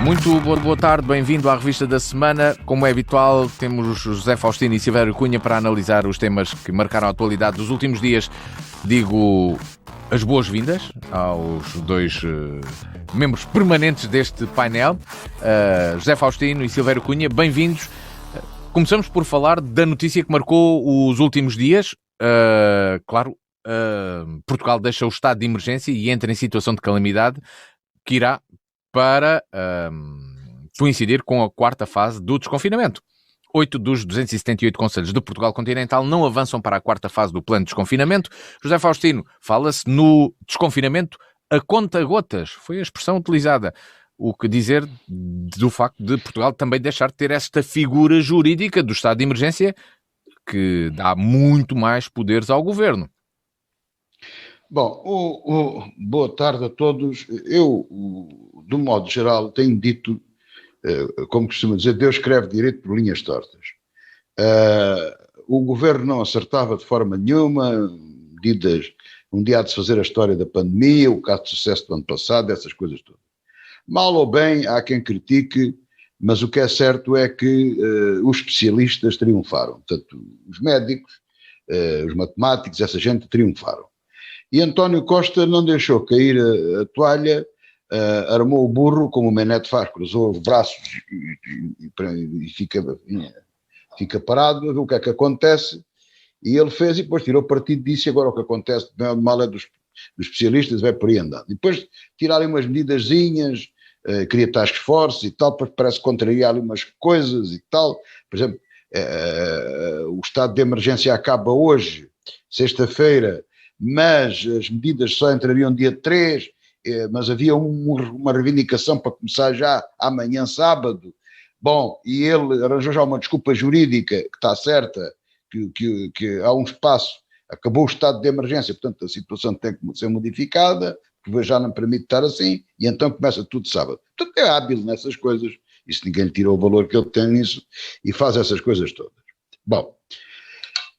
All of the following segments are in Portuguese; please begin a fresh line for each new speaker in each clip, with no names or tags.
Muito boa tarde, bem-vindo à Revista da Semana. Como é habitual, temos José Faustino e Silvério Cunha para analisar os temas que marcaram a atualidade dos últimos dias. Digo as boas-vindas aos dois membros permanentes deste painel, José Faustino e Silvério Cunha, bem-vindos. Começamos por falar da notícia que marcou os últimos dias. Portugal deixa o estado de emergência e entra em situação de calamidade que irá para coincidir com a quarta fase do desconfinamento. 8 dos 278 concelhos de Portugal continental não avançam para a quarta fase do plano de desconfinamento. José Faustino, fala-se no desconfinamento a conta-gotas. Foi a expressão utilizada. O que dizer do facto de Portugal também deixar de ter esta figura jurídica do estado de emergência que dá muito mais poderes ao governo?
Bom, boa tarde a todos. Eu, de um modo geral, tenho dito, como costumo dizer, Deus escreve direito por linhas tortas. O governo não acertava de forma nenhuma, medidas, um dia há de se fazer a história da pandemia, o caso de sucesso do ano passado, essas coisas todas. Mal ou bem, há quem critique, mas o que é certo é que os especialistas triunfaram. Portanto, os médicos, os matemáticos, essa gente triunfaram. E António Costa não deixou cair a toalha, armou o burro, como o Menete faz, cruzou os braços e fica parado a ver o que é que acontece, e ele fez e depois tirou partido disso, e agora o que acontece bem ou de mal é dos especialistas, vai por aí andando. E depois tirarem umas medidazinhas, cria task force e tal, parece contrariar ali umas coisas e tal. Por exemplo, o estado de emergência acaba hoje, sexta-feira, mas as medidas só entrariam dia 3, mas havia uma reivindicação para começar já amanhã, sábado. Bom, e ele arranjou já uma desculpa jurídica, que está certa, que há um espaço, acabou o estado de emergência, portanto a situação tem que ser modificada, porque já não permite estar assim, e então começa tudo sábado. Portanto é hábil nessas coisas, e se ninguém lhe tirou o valor que ele tem nisso, e faz essas coisas todas. Bom,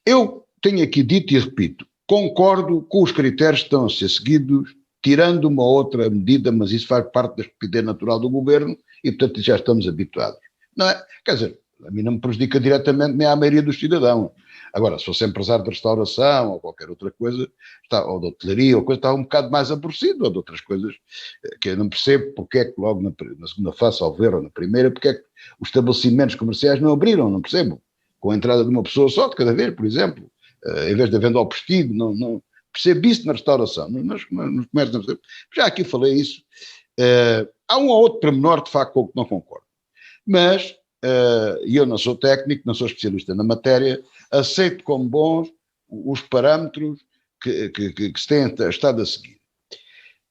eu tenho aqui dito e repito, concordo com os critérios que estão a ser seguidos, tirando uma outra medida, mas isso faz parte da estupidez natural do governo e, portanto, já estamos habituados. Não é? Quer dizer, a mim não me prejudica diretamente nem à maioria dos cidadãos. Agora, se fosse empresário de restauração ou qualquer outra coisa, ou de hotelaria, ou coisa, está um bocado mais aborrecido, ou de outras coisas, que eu não percebo porque é que logo na segunda fase, ao ver, ou na primeira, porque é que os estabelecimentos comerciais não abriram, não percebo. Com a entrada de uma pessoa só de cada vez, por exemplo. Em vez de venda ao vestido, não percebo isso na restauração, nos comércios, já aqui falei isso. Há um ou outro pormenor, de facto, com o que não concordo. Mas, e eu não sou técnico, não sou especialista na matéria, aceito como bons os parâmetros que se têm estado a seguir.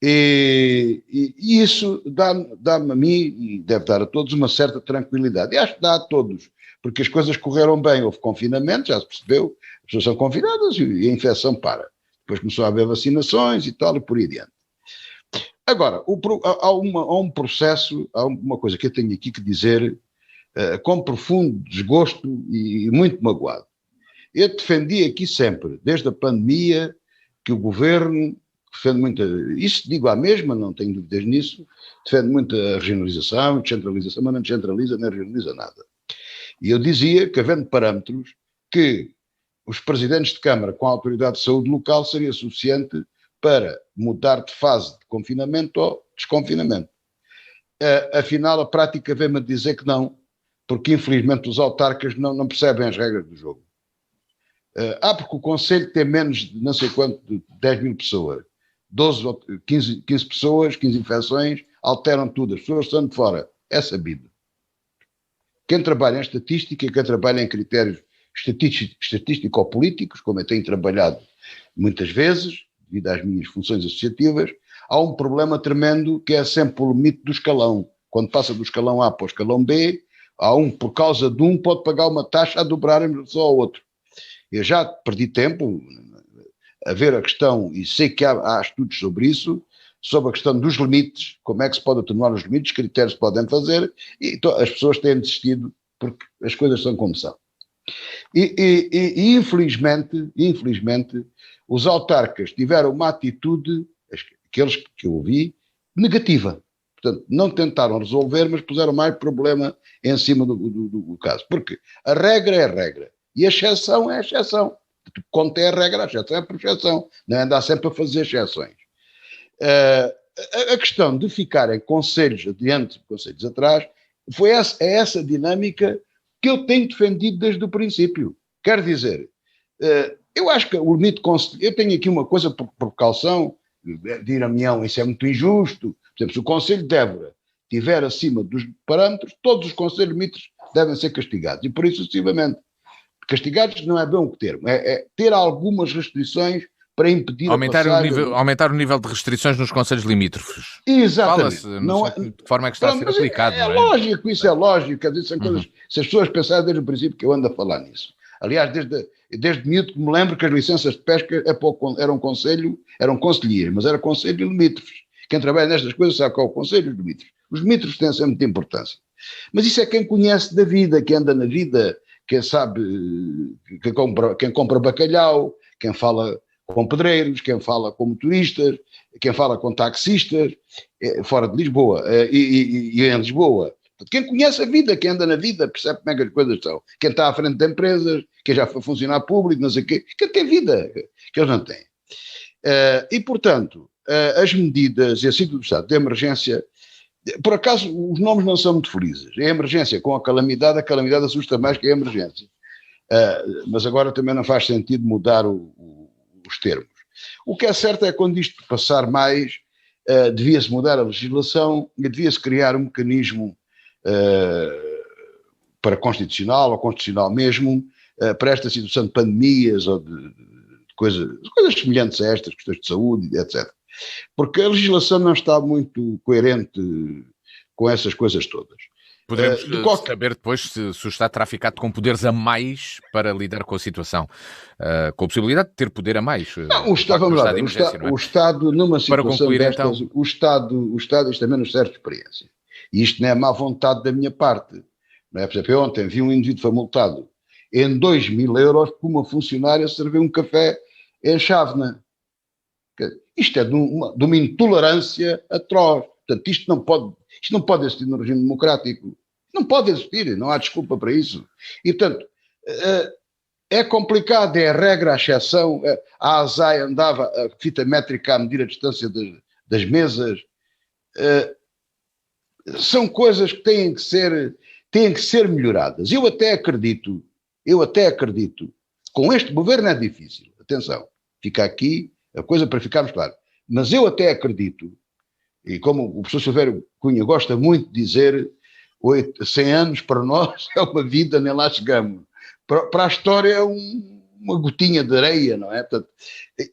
E isso dá-me a mim, e deve dar a todos, uma certa tranquilidade. E acho que dá a todos, porque as coisas correram bem, houve confinamento, já se percebeu, as pessoas são confinadas e a infecção para. Depois começou a haver vacinações e tal, e por aí adiante. Agora, há um processo, há uma coisa que eu tenho aqui que dizer com profundo desgosto e muito magoado. Eu defendi aqui sempre, desde a pandemia, que o governo defende muito, isso digo à mesma, não tenho dúvidas nisso, defende muito a regionalização, descentralização, mas não descentraliza nem regionaliza nada. E eu dizia que, havendo parâmetros, que os presidentes de Câmara com a autoridade de saúde local seria suficiente para mudar de fase de confinamento ou desconfinamento. Afinal, a prática vem-me a dizer que não, porque infelizmente os autarcas não percebem as regras do jogo. Porque o Conselho tem menos de não sei quanto, de 10 mil pessoas, 15 pessoas, 15 infecções, alteram tudo, as pessoas estão de fora, é sabido. Quem trabalha em estatística, quem trabalha em critérios estatístico-políticos, como eu tenho trabalhado muitas vezes, devido às minhas funções associativas, há um problema tremendo que é sempre o limite do escalão. Quando passa do escalão A para o escalão B, por causa de um, pode pagar uma taxa a dobrar em relação ao outro. Eu já perdi tempo a ver a questão, e sei que há estudos sobre isso, sobre a questão dos limites, como é que se pode atenuar os limites, critérios que podem fazer, e as pessoas têm desistido porque as coisas são como são. E infelizmente, os autarcas tiveram uma atitude, aqueles que eu ouvi, negativa. Portanto, não tentaram resolver, mas puseram mais problema em cima do caso. Porque a regra é a regra e a exceção é a exceção. Quando é a regra, a exceção é por exceção. Não é andar sempre a fazer exceções. A questão de ficarem conselhos adiante, conselhos atrás, é essa dinâmica que eu tenho defendido desde o princípio. Quer dizer, eu acho que o limite conselho, eu tenho aqui uma coisa por precaução, de ir a Mião, isso é muito injusto. Por exemplo, se o Conselho de Évora estiver acima dos parâmetros, todos os conselhos limites devem ser castigados, e por isso sucessivamente. Castigados não é bem o termo, é ter algumas restrições para impedir
aumentar o nível de restrições nos conselhos limítrofes.
Exatamente.
Fala-se de que forma é que está a ser aplicado.
É lógico, isso é lógico. Quer dizer, são coisas, se as pessoas pensarem desde o princípio que eu ando a falar nisso. Aliás, desde miúdo que me lembro que as licenças de pesca eram conselheiros, mas era conselho limítrofes. Quem trabalha nestas coisas sabe que é o conselho limítrofes. Os limítrofes têm sempre muita importância. Mas isso é quem conhece da vida, quem anda na vida, quem sabe, quem compra bacalhau, quem fala com pedreiros, quem fala com motoristas, quem fala com taxistas, fora de Lisboa e em Lisboa. Quem conhece a vida, quem anda na vida, percebe como é que as coisas são. Quem está à frente de empresas, quem já foi funcionário público, não sei o quê, quem tem vida, que eles não têm. E, portanto, as medidas e a situação do estado de emergência, por acaso, os nomes não são muito felizes. É a emergência com a calamidade assusta mais que a emergência. Mas agora também não faz sentido mudar os termos. O que é certo é que quando isto passar mais, devia-se mudar a legislação e devia-se criar um mecanismo para constitucional ou constitucional mesmo, para esta situação de pandemias ou de coisas semelhantes a estas, questões de saúde, etc. Porque a legislação não está muito coerente com essas coisas todas.
Poderemos saber depois se o Estado terá ficado com poderes a mais para lidar com a situação, com a possibilidade de ter poder a mais.
Não, o Estado, vamos lá, o Estado numa situação
concluir,
destas, então... o Estado, isto também nos serve de experiência. E isto não é má vontade da minha parte. Não é? Por exemplo, eu ontem vi um indivíduo foi multado em 2.000 euros por uma funcionária servir um café em Chávena. Isto é de uma intolerância atroz. Portanto, isto não pode existir no regime democrático. Não pode existir, não há desculpa para isso. E, portanto, é complicado, é a regra, a exceção. A ASAI andava a fita métrica a medir a distância das mesas. São coisas que têm que ser melhoradas. Eu até acredito, com este governo é difícil, atenção, fica aqui a coisa para ficarmos claros, mas eu até acredito, e como o professor Silvério Cunha gosta muito de dizer, 100 anos para nós é uma vida, nem lá chegamos. Para a história é uma gotinha de areia, não é? Portanto,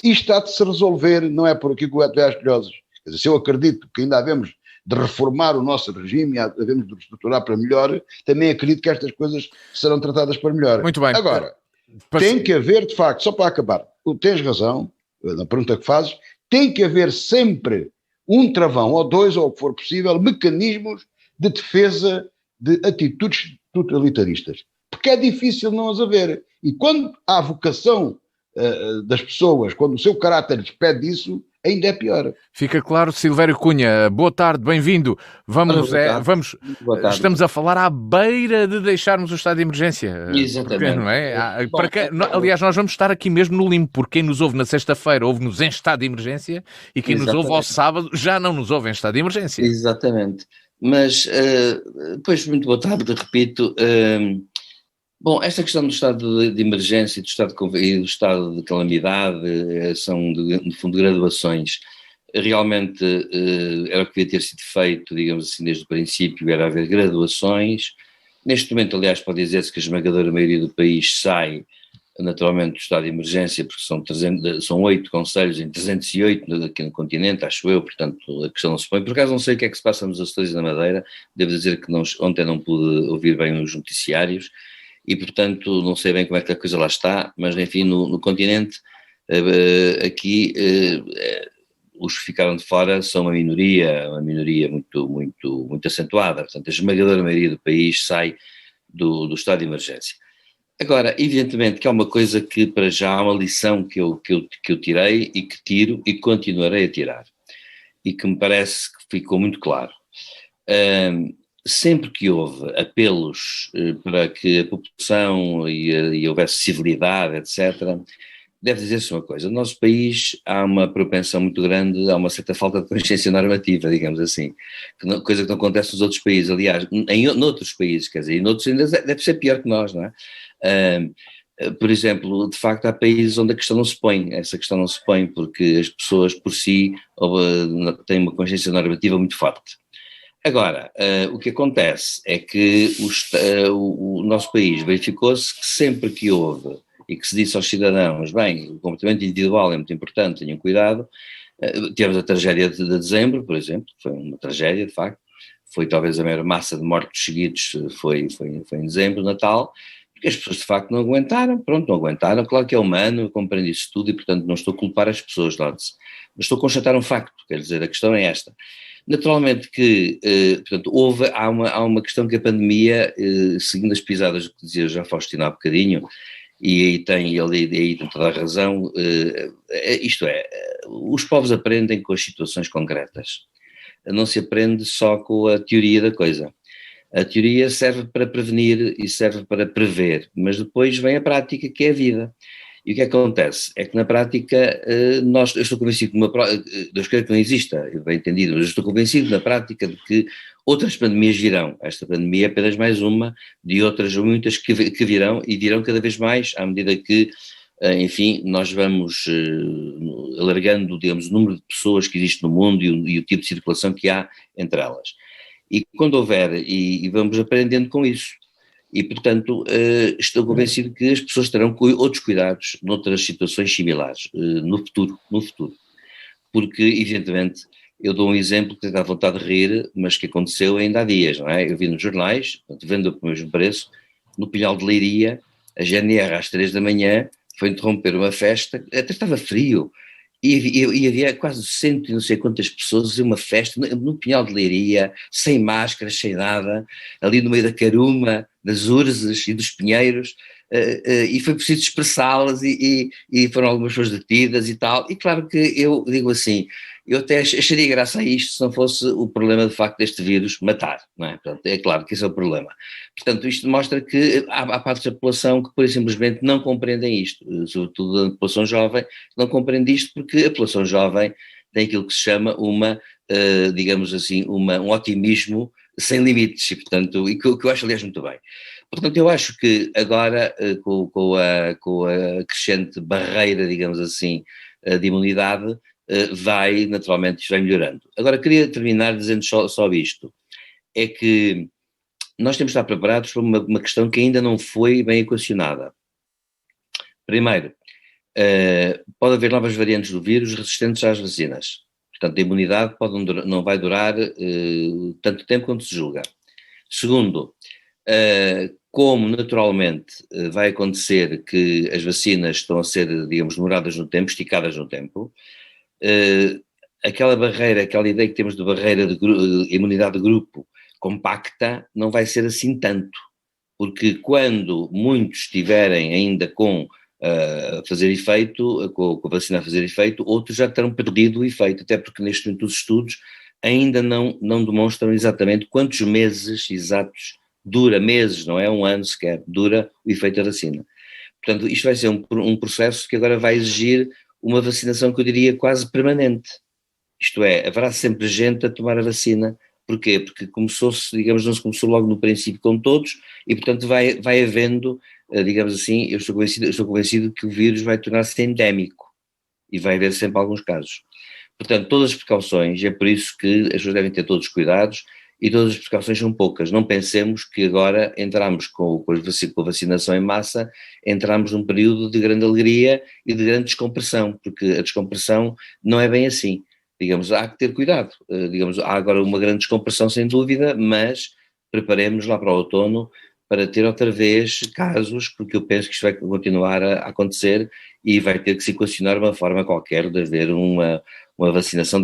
isto há de se resolver, não é por aqui que o é às colhosas. Quer dizer, se eu acredito que ainda havemos de reformar o nosso regime, havemos de reestruturar para melhor, também acredito que estas coisas serão tratadas para melhor.
Muito bem.
Agora, tem que haver, de facto, só para acabar, tens razão, na pergunta que fazes, tem que haver sempre um travão ou dois, ou o que for possível, mecanismos de defesa de atitudes totalitaristas. Porque é difícil não as haver. E quando há vocação das pessoas, quando o seu caráter lhes pede isso, ainda é pior.
Fica claro, Silvério Cunha. Boa tarde, bem-vindo. Estamos a falar à beira de deixarmos o estado de emergência.
Exatamente.
Porque, não é? Aliás, nós vamos estar aqui mesmo no limpo, porque quem nos ouve na sexta-feira ouve-nos em estado de emergência e quem nos ouve ao sábado já não nos ouve em estado de emergência.
Exatamente. Mas, depois, muito boa tarde, repito. Bom, esta questão do estado de emergência e do estado de calamidade são, no fundo, graduações. Realmente era o que devia ter sido feito, digamos assim, desde o princípio, era haver graduações. Neste momento, aliás, pode dizer-se que a esmagadora maioria do país sai naturalmente do estado de emergência, porque são 8 concelhos em 308 aqui no continente, acho eu, portanto a questão não se põe. Por acaso não sei o que é que se passa nos Açores e na Madeira, devo dizer que ontem não pude ouvir bem os noticiários, e portanto não sei bem como é que a coisa lá está, mas enfim, no continente, aqui os que ficaram de fora são uma minoria muito, muito, muito acentuada, portanto a esmagadora maioria do país sai do estado de emergência. Agora, evidentemente que há uma coisa que para já há uma lição que eu tirei e que tiro e continuarei a tirar, e que me parece que ficou muito claro. Sempre que houve apelos para que a população e houvesse civilidade, etc., deve dizer-se uma coisa: no nosso país há uma propensão muito grande, há uma certa falta de consciência normativa, digamos assim, coisa que não acontece nos outros países. Aliás, noutros países, quer dizer, e noutros ainda deve ser pior que nós, não é? Por exemplo, de facto há países onde a questão não se põe, essa questão não se põe porque as pessoas por si têm uma consciência normativa muito forte. Agora, o que acontece é que o nosso país verificou-se que sempre que houve e que se disse aos cidadãos, bem, o comportamento individual é muito importante, tenham cuidado. Tivemos a tragédia de dezembro, por exemplo, que foi uma tragédia, de facto, foi talvez a maior massa de mortos seguidos, foi em dezembro, Natal, porque as pessoas de facto não aguentaram, não aguentaram, claro que é humano, eu compreendo isso tudo e portanto não estou a culpar as pessoas, note-se, mas estou a constatar um facto, quer dizer, a questão é esta. Naturalmente que, portanto, há uma questão que a pandemia, seguindo as pisadas que dizia já Faustino há bocadinho, e aí tem toda a razão, isto é, os povos aprendem com as situações concretas, não se aprende só com a teoria da coisa. A teoria serve para prevenir e serve para prever, mas depois vem a prática, que é a vida. E o que acontece é que na prática eu estou convencido Deus queira que não exista, bem entendido, mas eu estou convencido na prática de que outras pandemias virão. Esta pandemia é apenas mais uma de outras muitas que virão e virão cada vez mais à medida que, enfim, nós vamos alargando, digamos, o número de pessoas que existe no mundo e o tipo de circulação que há entre elas. E quando houver, e vamos aprendendo com isso. E, portanto, estou convencido que as pessoas terão outros cuidados noutras situações similares, no futuro. Porque, evidentemente, eu dou um exemplo que dá vontade de rir, mas que aconteceu ainda há dias, não é? Eu vi nos jornais, vendo pelo mesmo preço, no Pinhal de Leiria, a GNR às 3 da manhã foi interromper uma festa, até estava frio, e havia quase 100 e não sei quantas pessoas a fazer uma festa no Pinhal de Leiria, sem máscaras, sem nada, ali no meio da caruma, das urzes e dos pinheiros, e foi preciso dispersá-las e foram algumas pessoas detidas e tal, e claro que eu digo assim, eu até acharia graça a isto se não fosse o problema de facto deste vírus matar, não é? Portanto, é claro que esse é o problema. Portanto, isto mostra que há partes da população que, por simplesmente, não compreendem isto, sobretudo a população jovem, não compreende isto porque a população jovem tem aquilo que se chama digamos assim, um otimismo sem limites, e portanto, e que eu acho, aliás, muito bem. Portanto, eu acho que agora, com a crescente barreira, digamos assim, de imunidade, naturalmente, isto vai melhorando. Agora, queria terminar dizendo só isto, é que nós temos de estar preparados para uma questão que ainda não foi bem equacionada. Primeiro, pode haver novas variantes do vírus resistentes às vacinas. Portanto, a imunidade não vai durar tanto tempo quanto se julga. Segundo, como naturalmente vai acontecer que as vacinas estão a ser, digamos, demoradas no tempo, esticadas no tempo, aquela barreira, aquela ideia que temos de barreira de imunidade de grupo compacta não vai ser assim tanto, porque quando muitos estiverem ainda com fazer efeito, com a vacina a fazer efeito, outros já terão perdido o efeito, até porque neste momento os estudos ainda não demonstram exatamente quantos meses exatos dura, meses, não é um ano sequer, dura o efeito da vacina. Portanto, isto vai ser um processo que agora vai exigir uma vacinação que eu diria quase permanente. Isto é, haverá sempre gente a tomar a vacina. Porquê? Porque começou-se, digamos, não se começou logo no princípio com todos e, portanto, vai havendo, digamos assim, eu estou convencido que o vírus vai tornar-se endémico e vai haver sempre alguns casos. Portanto, todas as precauções, é por isso que as pessoas devem ter todos os cuidados e todas as precauções são poucas. Não pensemos que agora entramos com a vacinação em massa, entramos num período de grande alegria e de grande descompressão, porque a descompressão não é bem assim. Digamos, há que ter cuidado. Digamos, há agora uma grande descompressão sem dúvida, mas preparemos lá para o outono para ter outra vez casos, porque eu penso que isto vai continuar a acontecer e vai ter que se equacionar uma forma qualquer de haver uma vacinação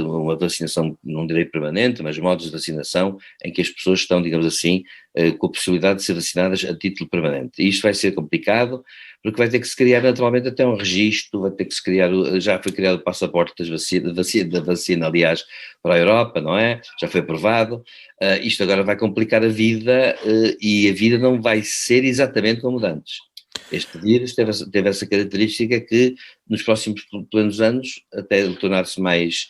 uma vacinação, não direi permanente, mas modos de vacinação em que as pessoas estão, digamos assim, com a possibilidade de ser vacinadas a título permanente. E isto vai ser complicado, porque vai ter que se criar naturalmente até um registro, vai ter que se criar, já foi criado o passaporte da vacina, aliás, para a Europa, não é? Já foi aprovado. Isto agora vai complicar a vida, e a vida não vai ser exatamente como antes. Este vírus teve essa característica que nos próximos planos anos, até tornar-se mais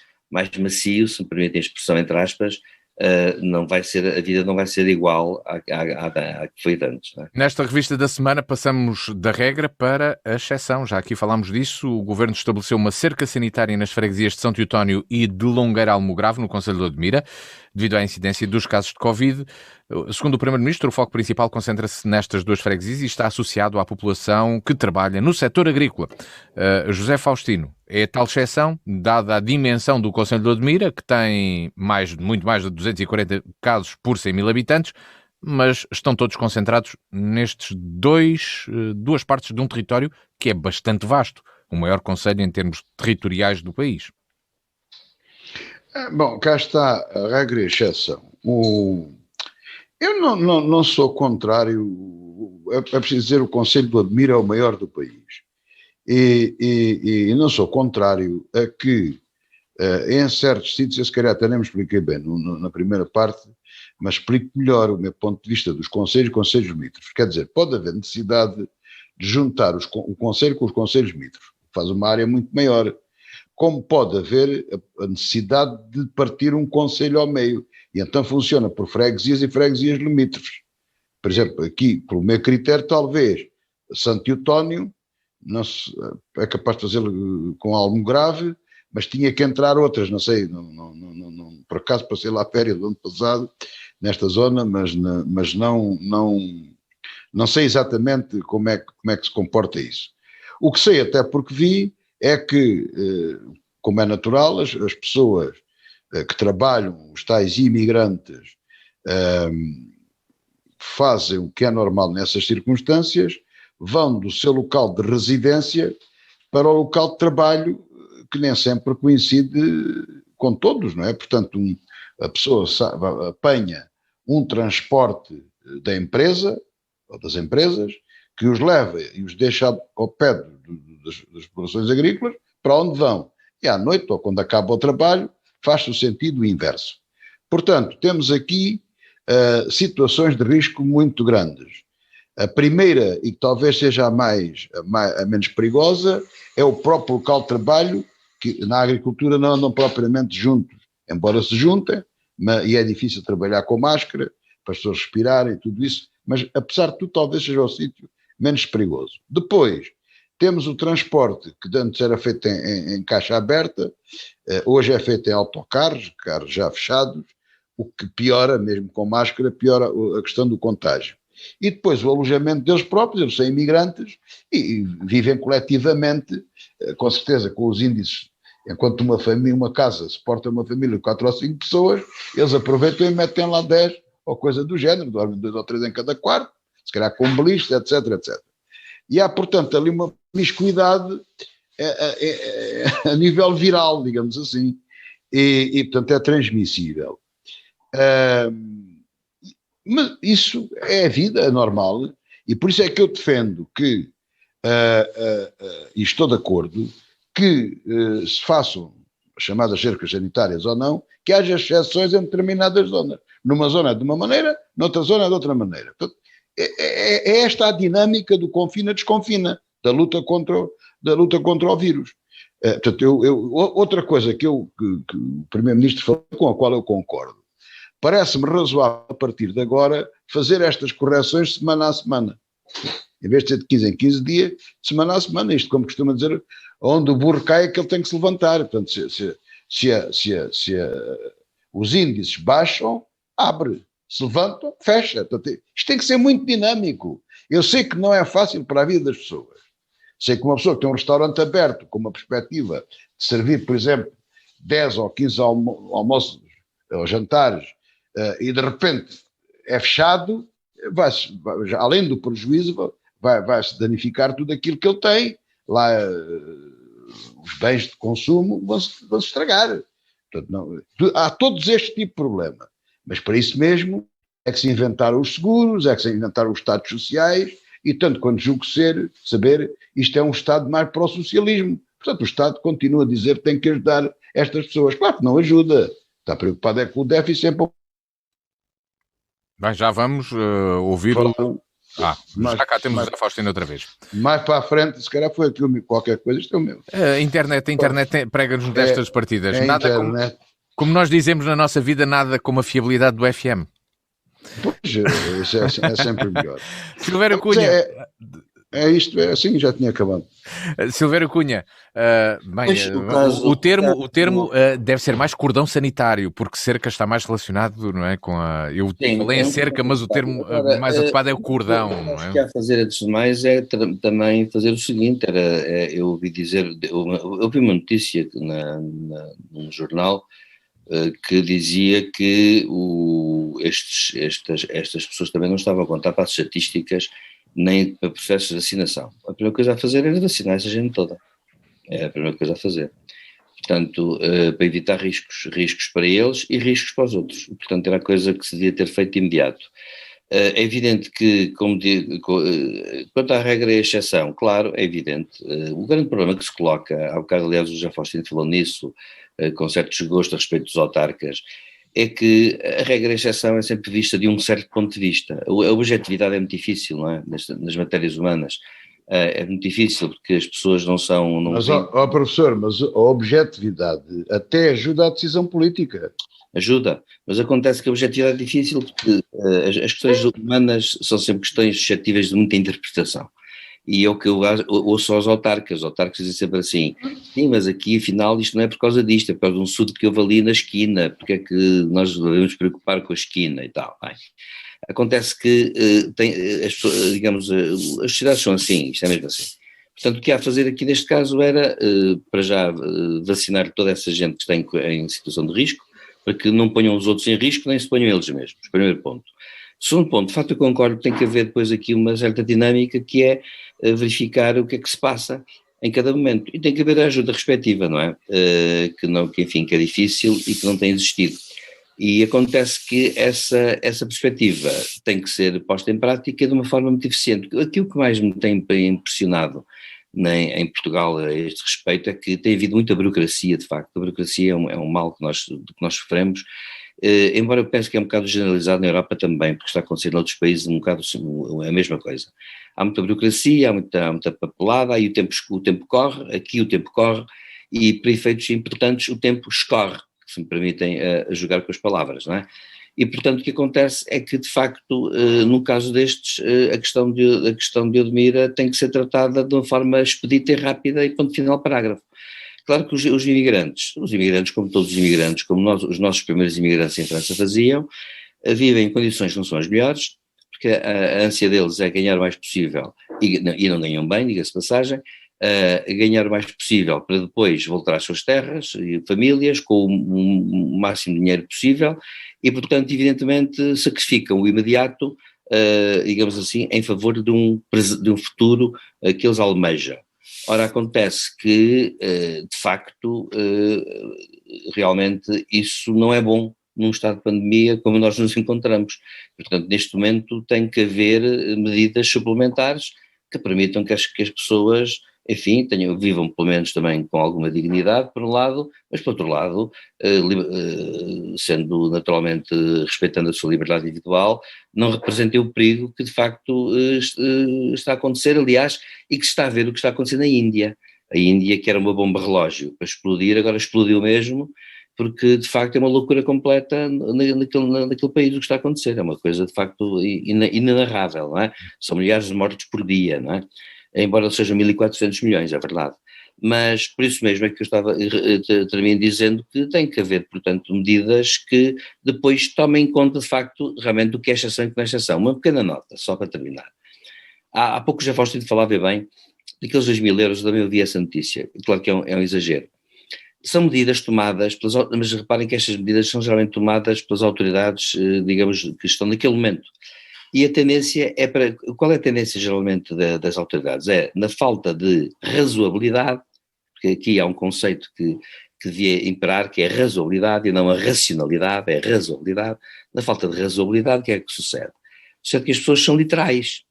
macio, se me permitem a expressão entre aspas, a vida não vai ser igual à que foi antes. Não é?
Nesta revista da semana passamos da regra para a exceção. Já aqui falámos disso. O Governo estabeleceu uma cerca sanitária nas freguesias de São Teotónio e de Longueira Almograve, no concelho de Odmira, devido à incidência dos casos de Covid. Segundo o Primeiro-Ministro, o foco principal concentra-se nestas duas freguesias e está associado à população que trabalha no setor agrícola. José Faustino, é tal exceção, dada a dimensão do concelho de Odmira, que tem muito mais de 240 casos por 100 mil habitantes, mas estão todos concentrados nestes duas partes de um território que é bastante vasto, o maior concelho em termos territoriais do país.
Bom, cá está a regra e a exceção. Eu não sou contrário, é preciso dizer, o concelho de Odmira é o maior do país. E não sou contrário a que, em certos sítios, eu se calhar até nem me expliquei bem na primeira parte, mas explico melhor o meu ponto de vista dos concelhos limítrofes. Quer dizer, pode haver necessidade de juntar o concelho com os concelhos limítrofes, faz uma área muito maior, como pode haver a necessidade de partir um concelho ao meio, e então funciona por freguesias e freguesias limítrofes. Por exemplo, aqui, pelo meu critério, talvez Santo Teotónio é capaz de fazê-lo com Almograve, mas tinha que entrar outras, não sei, por acaso passei lá a férias do ano passado, nesta zona, mas não sei exatamente como é que se comporta isso. O que sei, até porque vi, é que, como é natural, as pessoas que trabalham, os tais imigrantes, fazem o que é normal nessas circunstâncias, vão do seu local de residência para o local de trabalho, que nem sempre coincide com todos, não é? Portanto, a pessoa apanha um transporte da empresa, ou das empresas, que os leva e os deixa ao pé das explorações agrícolas, para onde vão. E à noite, ou quando acaba o trabalho, faz-se o sentido inverso. Portanto, temos aqui situações de risco muito grandes. A primeira, e que talvez seja a menos perigosa, é o próprio local de trabalho, que na agricultura não andam propriamente juntos, embora se juntem, e é difícil trabalhar com máscara, para as pessoas respirarem e tudo isso, mas apesar de tudo talvez seja o sítio menos perigoso. Depois, temos o transporte, que antes era feito em caixa aberta, hoje é feito em autocarros, carros já fechados, o que piora, mesmo com máscara, piora a questão do contágio. E depois o alojamento deles próprios, eles são imigrantes e vivem coletivamente, com certeza com os índices, enquanto uma casa suporta uma família de 4 ou 5 pessoas, eles aproveitam e metem lá 10 ou coisa do género, dormem 2 ou 3 em cada quarto, se calhar com beliche, etc, etc. E há, portanto, ali uma promiscuidade a nível viral, digamos assim, e portanto é transmissível. Mas isso é a vida, é normal, e por isso é que eu defendo que, e estou de acordo, que se façam as chamadas cercas sanitárias ou não, que haja exceções em determinadas zonas. Numa zona de uma maneira, noutra zona de outra maneira. Portanto, é esta a dinâmica do confina-desconfina, da luta contra o vírus. Portanto, outra coisa que o Primeiro-Ministro falou, com a qual eu concordo, parece-me razoável, a partir de agora, fazer estas correções semana a semana. Em vez de ser de 15 em 15 dias, de semana a semana. Isto, como costuma dizer, onde o burro cai é que ele tem que se levantar. Portanto, se os índices baixam, abre. Se levantam, fecha. Portanto, isto tem que ser muito dinâmico. Eu sei que não é fácil para a vida das pessoas. Sei que uma pessoa que tem um restaurante aberto, com uma perspectiva de servir, por exemplo, 10 ou 15 almoços ou jantares, e de repente é fechado, além do prejuízo, vai-se danificar tudo aquilo que ele tem lá os bens de consumo vão-se estragar. Portanto, não, há todos este tipo de problema, mas para isso mesmo é que se inventaram os seguros, é que se inventaram os estados sociais, e tanto quanto julgo saber, isto é um Estado mais para o socialismo. Portanto, o Estado continua a dizer que tem que ajudar estas pessoas. Claro que não ajuda. Está preocupado é com o déficit sempre.
Bem, já vamos ouvir o... já cá temos a Faustina outra vez.
Mais para a frente, se calhar foi aquilo, qualquer coisa, isto é o meu.
A internet prega-nos destas partidas. Nada como nós dizemos na nossa vida, nada como a fiabilidade do FM.
Pois, isso é sempre melhor.
Silvério Cunha.
Isto, assim, já tinha acabado.
Silvério Cunha, o termo deve ser mais cordão sanitário, porque cerca está mais relacionado, não é, com a... Eu falei em cerca, mas o termo mais adequado é o cordão, não é?
O que há a fazer, antes de mais, é também fazer o seguinte, eu ouvi dizer, eu ouvi uma notícia num jornal que dizia que estas pessoas também não estavam a contar para as estatísticas nem para processos de vacinação. A primeira coisa a fazer era vacinar essa gente toda. É a primeira coisa a fazer. Portanto, para evitar riscos para eles e riscos para os outros. Portanto, era a coisa que se devia ter feito de imediato. É evidente que, quanto à regra e à exceção, claro, é evidente. O grande problema que se coloca, há bocado, aliás, o José Faustino falou nisso, com certo desgosto a respeito dos autarcas, é que a regra e a exceção é sempre vista de um certo ponto de vista. A objetividade é muito difícil, não é? Nas matérias humanas. É muito difícil porque as pessoas não são...
professor, mas a objetividade até ajuda à decisão política.
Ajuda, mas acontece que a objetividade é difícil porque as questões humanas são sempre questões suscetíveis de muita interpretação. E é o que eu ouço aos autarcas. Os autarcas dizem sempre assim: sim, mas aqui afinal isto não é por causa disto, é por causa de um surdo que houve ali na esquina, porque é que nós devemos preocupar com a esquina e tal. Bem, acontece que as sociedades são assim, isto é mesmo assim. Portanto, o que há a fazer aqui neste caso era, para já, vacinar toda essa gente que está em situação de risco, para que não ponham os outros em risco, nem se ponham eles mesmos. Primeiro ponto. Segundo ponto, de facto eu concordo que tem que haver depois aqui uma certa dinâmica que é verificar o que é que se passa em cada momento. E tem que haver a ajuda respectiva, não é? Que é difícil e que não tem existido. E acontece que essa perspectiva tem que ser posta em prática de uma forma muito eficiente. Aquilo que mais me tem impressionado em Portugal a este respeito é que tem havido muita burocracia, de facto. A burocracia é um mal que nós sofremos. Embora eu pense que é um bocado generalizado na Europa também, porque está acontecendo em outros países um bocado a mesma coisa. Há muita burocracia, há muita papelada, aí o tempo corre, aqui o tempo corre, e para efeitos importantes o tempo escorre, se me permitem jogar com as palavras, não é? E portanto o que acontece é que de facto, no caso destes, a questão de Odmira tem que ser tratada de uma forma expedita e rápida e ponto final parágrafo. Claro que os imigrantes, como todos os imigrantes, como os nossos primeiros imigrantes em França faziam, vivem em condições que não são as melhores, porque a ânsia deles é ganhar o mais possível, e não ganham bem, diga-se passagem, ganhar o mais possível para depois voltar às suas terras e famílias com o máximo de dinheiro possível e, portanto, evidentemente sacrificam o imediato, digamos assim, em favor de um futuro que eles almejam. Ora, acontece que, de facto, realmente isso não é bom num estado de pandemia como nós nos encontramos. Portanto, neste momento tem que haver medidas suplementares que permitam que as pessoas, enfim, vivam pelo menos também com alguma dignidade, por um lado, mas por outro lado, sendo naturalmente, respeitando a sua liberdade individual, não representem o perigo que de facto está a acontecer, aliás, e que se está a ver o que está a acontecer na Índia. A Índia, que era uma bomba relógio para explodir, agora explodiu mesmo, porque de facto é uma loucura completa naquele país o que está a acontecer, é uma coisa de facto inenarrável, não é? São milhares de mortos por dia, não é? Embora sejam 1.400 milhões, é verdade. Mas por isso mesmo é que eu termino dizendo que tem que haver, portanto, medidas que depois tomem em conta de facto realmente do que é exceção e o que não é exceção. Uma pequena nota, só para terminar. Há pouco já Faustino falava bem, daqueles 2.000 euros, também ouvi essa notícia, claro que é um exagero. São medidas tomadas, mas reparem que estas medidas são geralmente tomadas pelas autoridades, digamos, que estão naquele momento. E a tendência qual é a tendência geralmente das autoridades? É na falta de razoabilidade, porque aqui há um conceito que devia imperar, que é a razoabilidade e não a racionalidade, é a razoabilidade. Na falta de razoabilidade, o que é que sucede? Sucede que as pessoas são literais,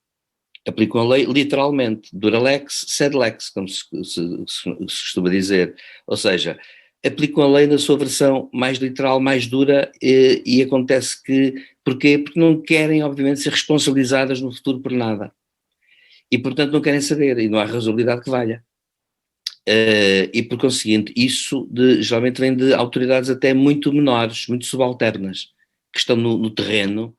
aplicam a lei literalmente, dura lex, sed lex, como se costuma dizer, ou seja, aplicam a lei na sua versão mais literal, mais dura, e acontece que, porquê? Porque não querem, obviamente, ser responsabilizadas no futuro por nada, e portanto não querem saber, e não há razoabilidade que valha. E por conseguinte, isso geralmente vem de autoridades até muito menores, muito subalternas, que estão no terreno,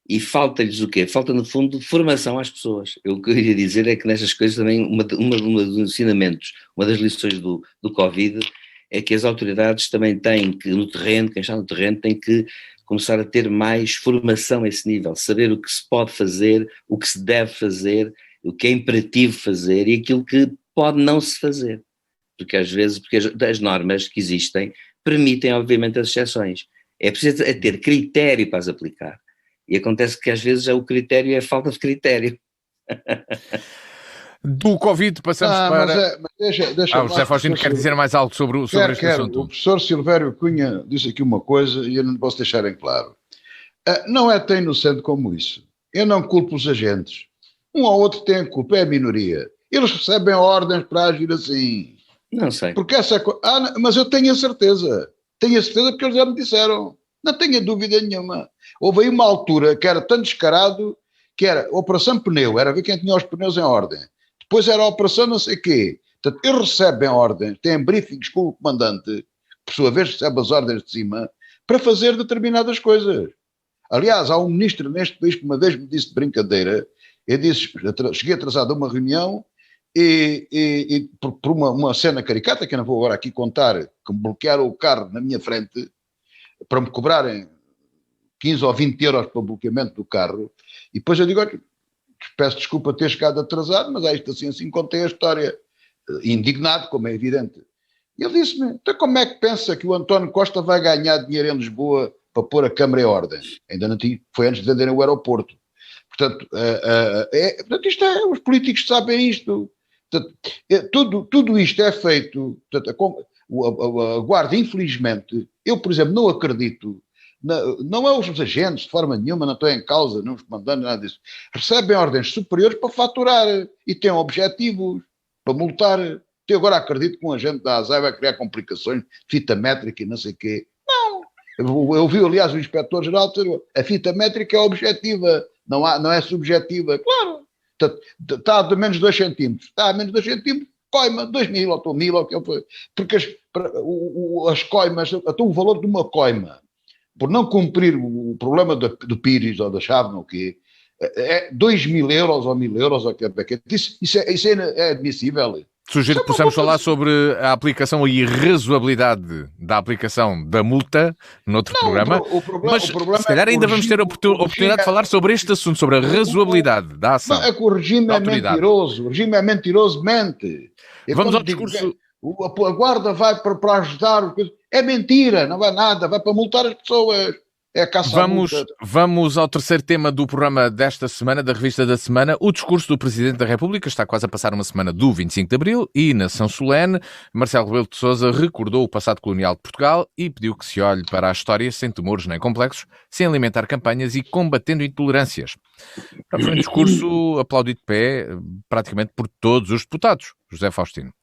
e falta-lhes o quê? Falta, no fundo, formação às pessoas. O que eu iria dizer é que nestas coisas também, uma dos ensinamentos, uma das lições do Covid, é que as autoridades também têm que, no terreno, quem está no terreno, tem que começar a ter mais formação a esse nível, saber o que se pode fazer, o que se deve fazer, o que é imperativo fazer e aquilo que pode não se fazer. Porque às vezes, porque as normas que existem permitem, obviamente, as exceções. É preciso ter critério para as aplicar. E acontece que às vezes o critério é falta de critério.
Do Covid passamos para...
Mas deixa
o José Faustino quer dizer mais algo sobre este assunto.
O professor Silvério Cunha disse aqui uma coisa e eu não posso deixar em claro. Não é tão inocente como isso. Eu não culpo os agentes. Um ou outro tem culpa, é a minoria. Eles recebem ordens para agir assim.
Não sei.
Porque mas eu tenho a certeza. Tenho a certeza porque eles já me disseram. Não tenho dúvida nenhuma. Houve aí uma altura que era tão descarado que era Operação Pneu, era ver quem tinha os pneus em ordem. Depois era a Operação não sei quê. Portanto, eles recebem ordens, têm briefings com o comandante, que por sua vez recebe as ordens de cima, para fazer determinadas coisas. Aliás, há um ministro neste país que uma vez me disse de brincadeira, eu disse, cheguei atrasado a uma reunião e por uma cena caricata, que eu não vou agora aqui contar, que me bloquearam o carro na minha frente, para me cobrarem 15 ou 20 euros para o bloqueamento do carro, e depois eu digo, olha, peço desculpa ter chegado atrasado, mas isto assim contei a história, indignado, como é evidente. E ele disse-me, então como é que pensa que o António Costa vai ganhar dinheiro em Lisboa para pôr a Câmara em ordem? Ainda não tinha, foi antes de venderem o aeroporto. Portanto, os políticos sabem isto. Portanto, tudo isto é feito, portanto, a Guarda, infelizmente, eu, por exemplo, não acredito, não é os agentes, de forma nenhuma, não estou em causa, não os comandantes, nada disso, recebem ordens superiores para faturar e têm objetivos para multar. Eu agora acredito que um agente da ASAI vai criar complicações, fita métrica e não sei o quê. Não. Eu vi, aliás, o inspetor-geral dizer a fita métrica é objetiva, não é subjetiva. Claro. Está a menos 2 centímetros. Está a menos 2 centímetros, coima 2.000 ou 1.000 ou o que foi. Porque as coimas, até o valor de uma coima, por não cumprir o problema do Pires ou da chave, não o quê, é 2.000 euros ou 1.000 euros, ou o que é. Isso é admissível.
Sugiro que possamos falar sobre a aplicação e razoabilidade da aplicação da multa noutro programa. Mas se calhar ainda vamos ter a oportunidade de falar sobre este assunto, sobre a razoabilidade da ação.
É que o regime é mentiroso. O regime é mentiroso, mente.
Vamos ao discurso.
A Guarda vai para ajudar. É mentira, não vai nada. Vai para multar as pessoas. É a caça à multa.
Vamos ao terceiro tema do programa desta semana, da Revista da Semana. O discurso do Presidente da República está quase a passar uma semana do 25 de Abril e, na São Solene, Marcelo Rebelo de Sousa recordou o passado colonial de Portugal e pediu que se olhe para a história sem temores nem complexos, sem alimentar campanhas e combatendo intolerâncias. Foi um discurso aplaudido de pé praticamente por todos os deputados. José Faustino.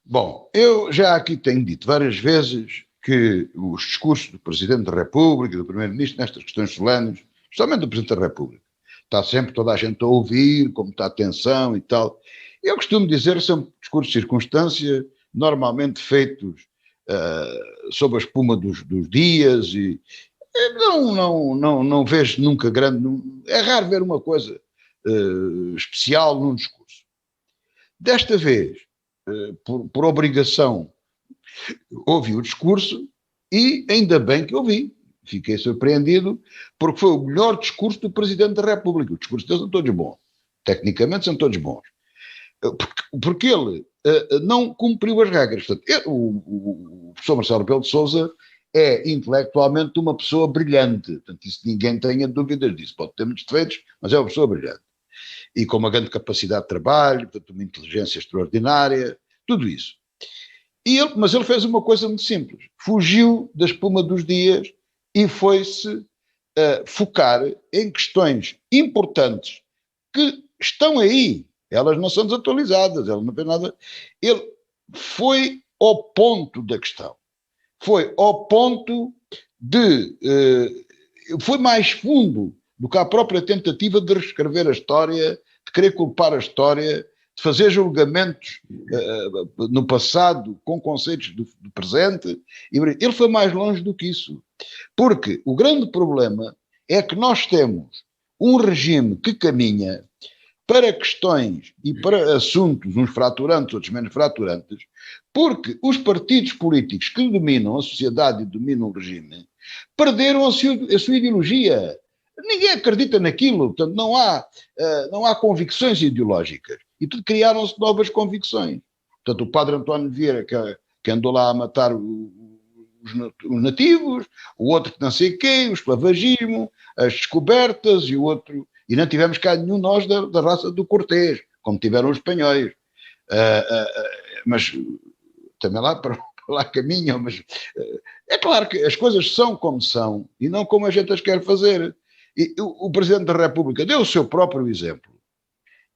Bom, eu já aqui tenho dito várias vezes que os discursos do Presidente da República e do Primeiro-Ministro nestas questões solenes, especialmente do Presidente da República, está sempre toda a gente a ouvir, com muita atenção e tal. Eu costumo dizer que são discursos de circunstância, normalmente feitos sob a espuma dos dias, e não vejo nunca grande... É raro ver uma coisa especial num discurso. Desta vez, por obrigação, ouvi o discurso e ainda bem que ouvi. Fiquei surpreendido porque foi o melhor discurso do Presidente da República. Os discursos deles são todos bons. Tecnicamente são todos bons. Porque ele não cumpriu as regras. Portanto, o professor Marcelo Rebelo de Sousa é intelectualmente uma pessoa brilhante. Portanto, isso ninguém tenha dúvidas disso. Pode ter muitos defeitos, mas é uma pessoa brilhante. E com uma grande capacidade de trabalho, portanto, uma inteligência extraordinária. tudo isso. Mas ele fez uma coisa muito simples, fugiu da espuma dos dias e foi-se focar em questões importantes que estão aí, elas não são desatualizadas, elas não têm nada. Ele foi ao ponto da questão, foi ao ponto de foi mais fundo do que a própria tentativa de reescrever a história, de querer culpar a história, de fazer julgamentos no passado com conceitos do presente. Ele foi mais longe do que isso. Porque o grande problema é que nós temos um regime que caminha para questões e para assuntos, uns fraturantes, outros menos fraturantes, porque os partidos políticos que dominam a sociedade e dominam o regime perderam a sua ideologia. Ninguém acredita naquilo, portanto não há convicções ideológicas. E tudo criaram-se novas convicções. Portanto, o padre António Vieira, que andou lá a matar os nativos, o outro que não sei o quê, o esclavagismo, as descobertas, e o outro... E não tivemos cá nenhum nós da raça do Cortés, como tiveram os espanhóis. Mas também para lá caminham, mas é claro que as coisas são como são e não como a gente as quer fazer. E o Presidente da República deu o seu próprio exemplo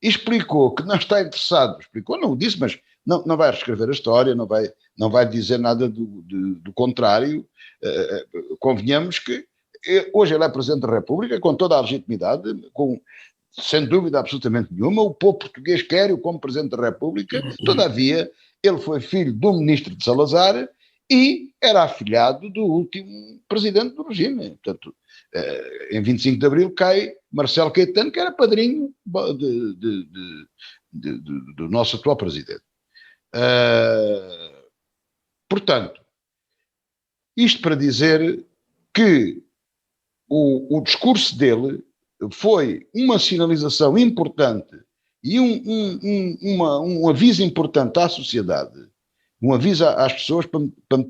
e explicou que não está interessado, não o disse, mas não vai reescrever a história, não vai dizer nada do contrário. Convenhamos que hoje ele é Presidente da República com toda a legitimidade, sem dúvida absolutamente nenhuma, o povo português quer-o como Presidente da República, todavia ele foi filho do ministro de Salazar e era afilhado do último presidente do regime. Portanto, em 25 de Abril cai Marcelo Caetano, que era padrinho do nosso atual presidente. Portanto, isto para dizer que o discurso dele foi uma sinalização importante e um aviso importante à sociedade, um aviso às pessoas para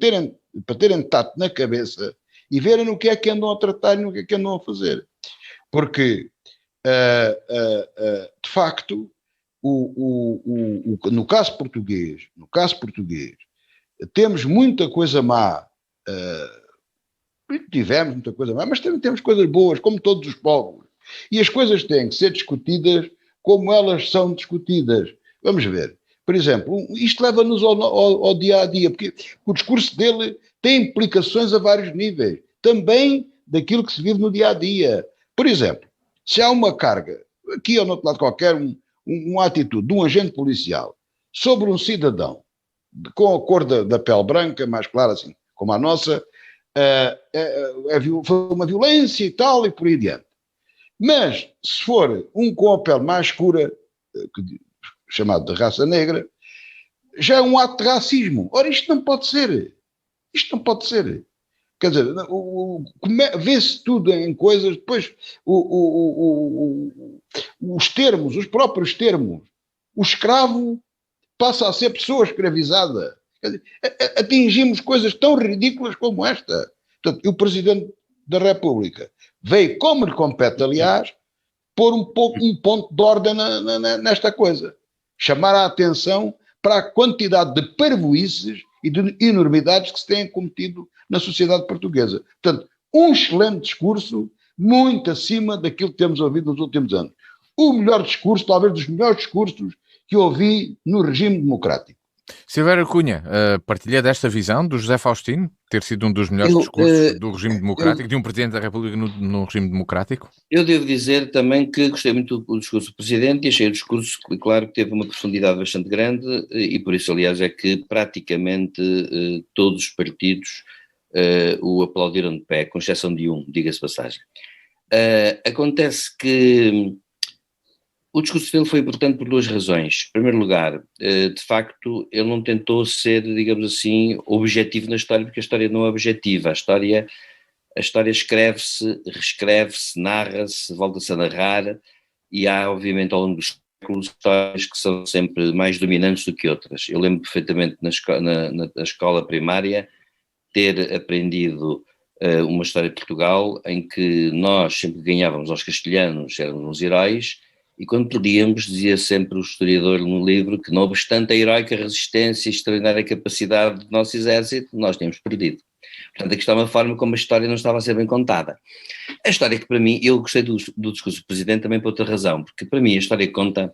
terem tato na cabeça e verem no que é que andam a tratar e no que é que andam a fazer. Porque, de facto, no caso português, temos muita coisa má, tivemos muita coisa má, mas também temos coisas boas, como todos os povos. E as coisas têm que ser discutidas como elas são discutidas. Vamos ver. Por exemplo, isto leva-nos ao dia a dia, porque o discurso dele tem implicações a vários níveis, também daquilo que se vive no dia a dia. Por exemplo, se há uma carga, aqui ou no outro lado qualquer, uma atitude de um agente policial sobre um cidadão com a cor da pele branca, mais clara assim como a nossa, foi uma violência e tal, e por aí adiante. Mas, se for um com a pele mais escura, chamado de raça negra, já é um ato de racismo. Ora, isto não pode ser. Isto não pode ser. Quer dizer, vê-se tudo em coisas, depois os termos, os próprios termos. O escravo passa a ser pessoa escravizada. Quer dizer, atingimos coisas tão ridículas como esta. Portanto, o Presidente da República veio, como lhe compete, aliás, pôr um ponto de ordem nesta coisa. Chamar a atenção para a quantidade de parvoíces e de enormidades que se têm cometido na sociedade portuguesa. Portanto, um excelente discurso, muito acima daquilo que temos ouvido nos últimos anos. O melhor discurso, talvez dos melhores discursos que ouvi no regime democrático.
Silvério Cunha, partilha desta visão do José Faustino, ter sido um dos melhores discursos do regime democrático, de um Presidente da República no regime democrático?
Eu devo dizer também que gostei muito do discurso do Presidente e achei o discurso, claro, que teve uma profundidade bastante grande e por isso, aliás, é que praticamente todos os partidos o aplaudiram de pé, com exceção de um, diga-se passagem. Acontece que o discurso dele foi importante por duas razões. Em primeiro lugar, de facto, ele não tentou ser, digamos assim, objetivo na história, porque a história não é objetiva. A história escreve-se, reescreve-se, narra-se, volta-se a narrar, e há, obviamente, ao longo dos séculos, histórias que são sempre mais dominantes do que outras. Eu lembro perfeitamente na escola primária ter aprendido uma história de Portugal em que nós sempre ganhávamos aos castelhanos, éramos uns heróis, E quando perdíamos, dizia sempre o historiador no livro que, não obstante a heroica resistência e extraordinária capacidade do nosso exército, nós tínhamos perdido. Portanto, aqui está uma forma como a história não estava a ser bem contada. A história que, para mim, eu gostei do discurso do Presidente também por outra razão, porque para mim a história que conta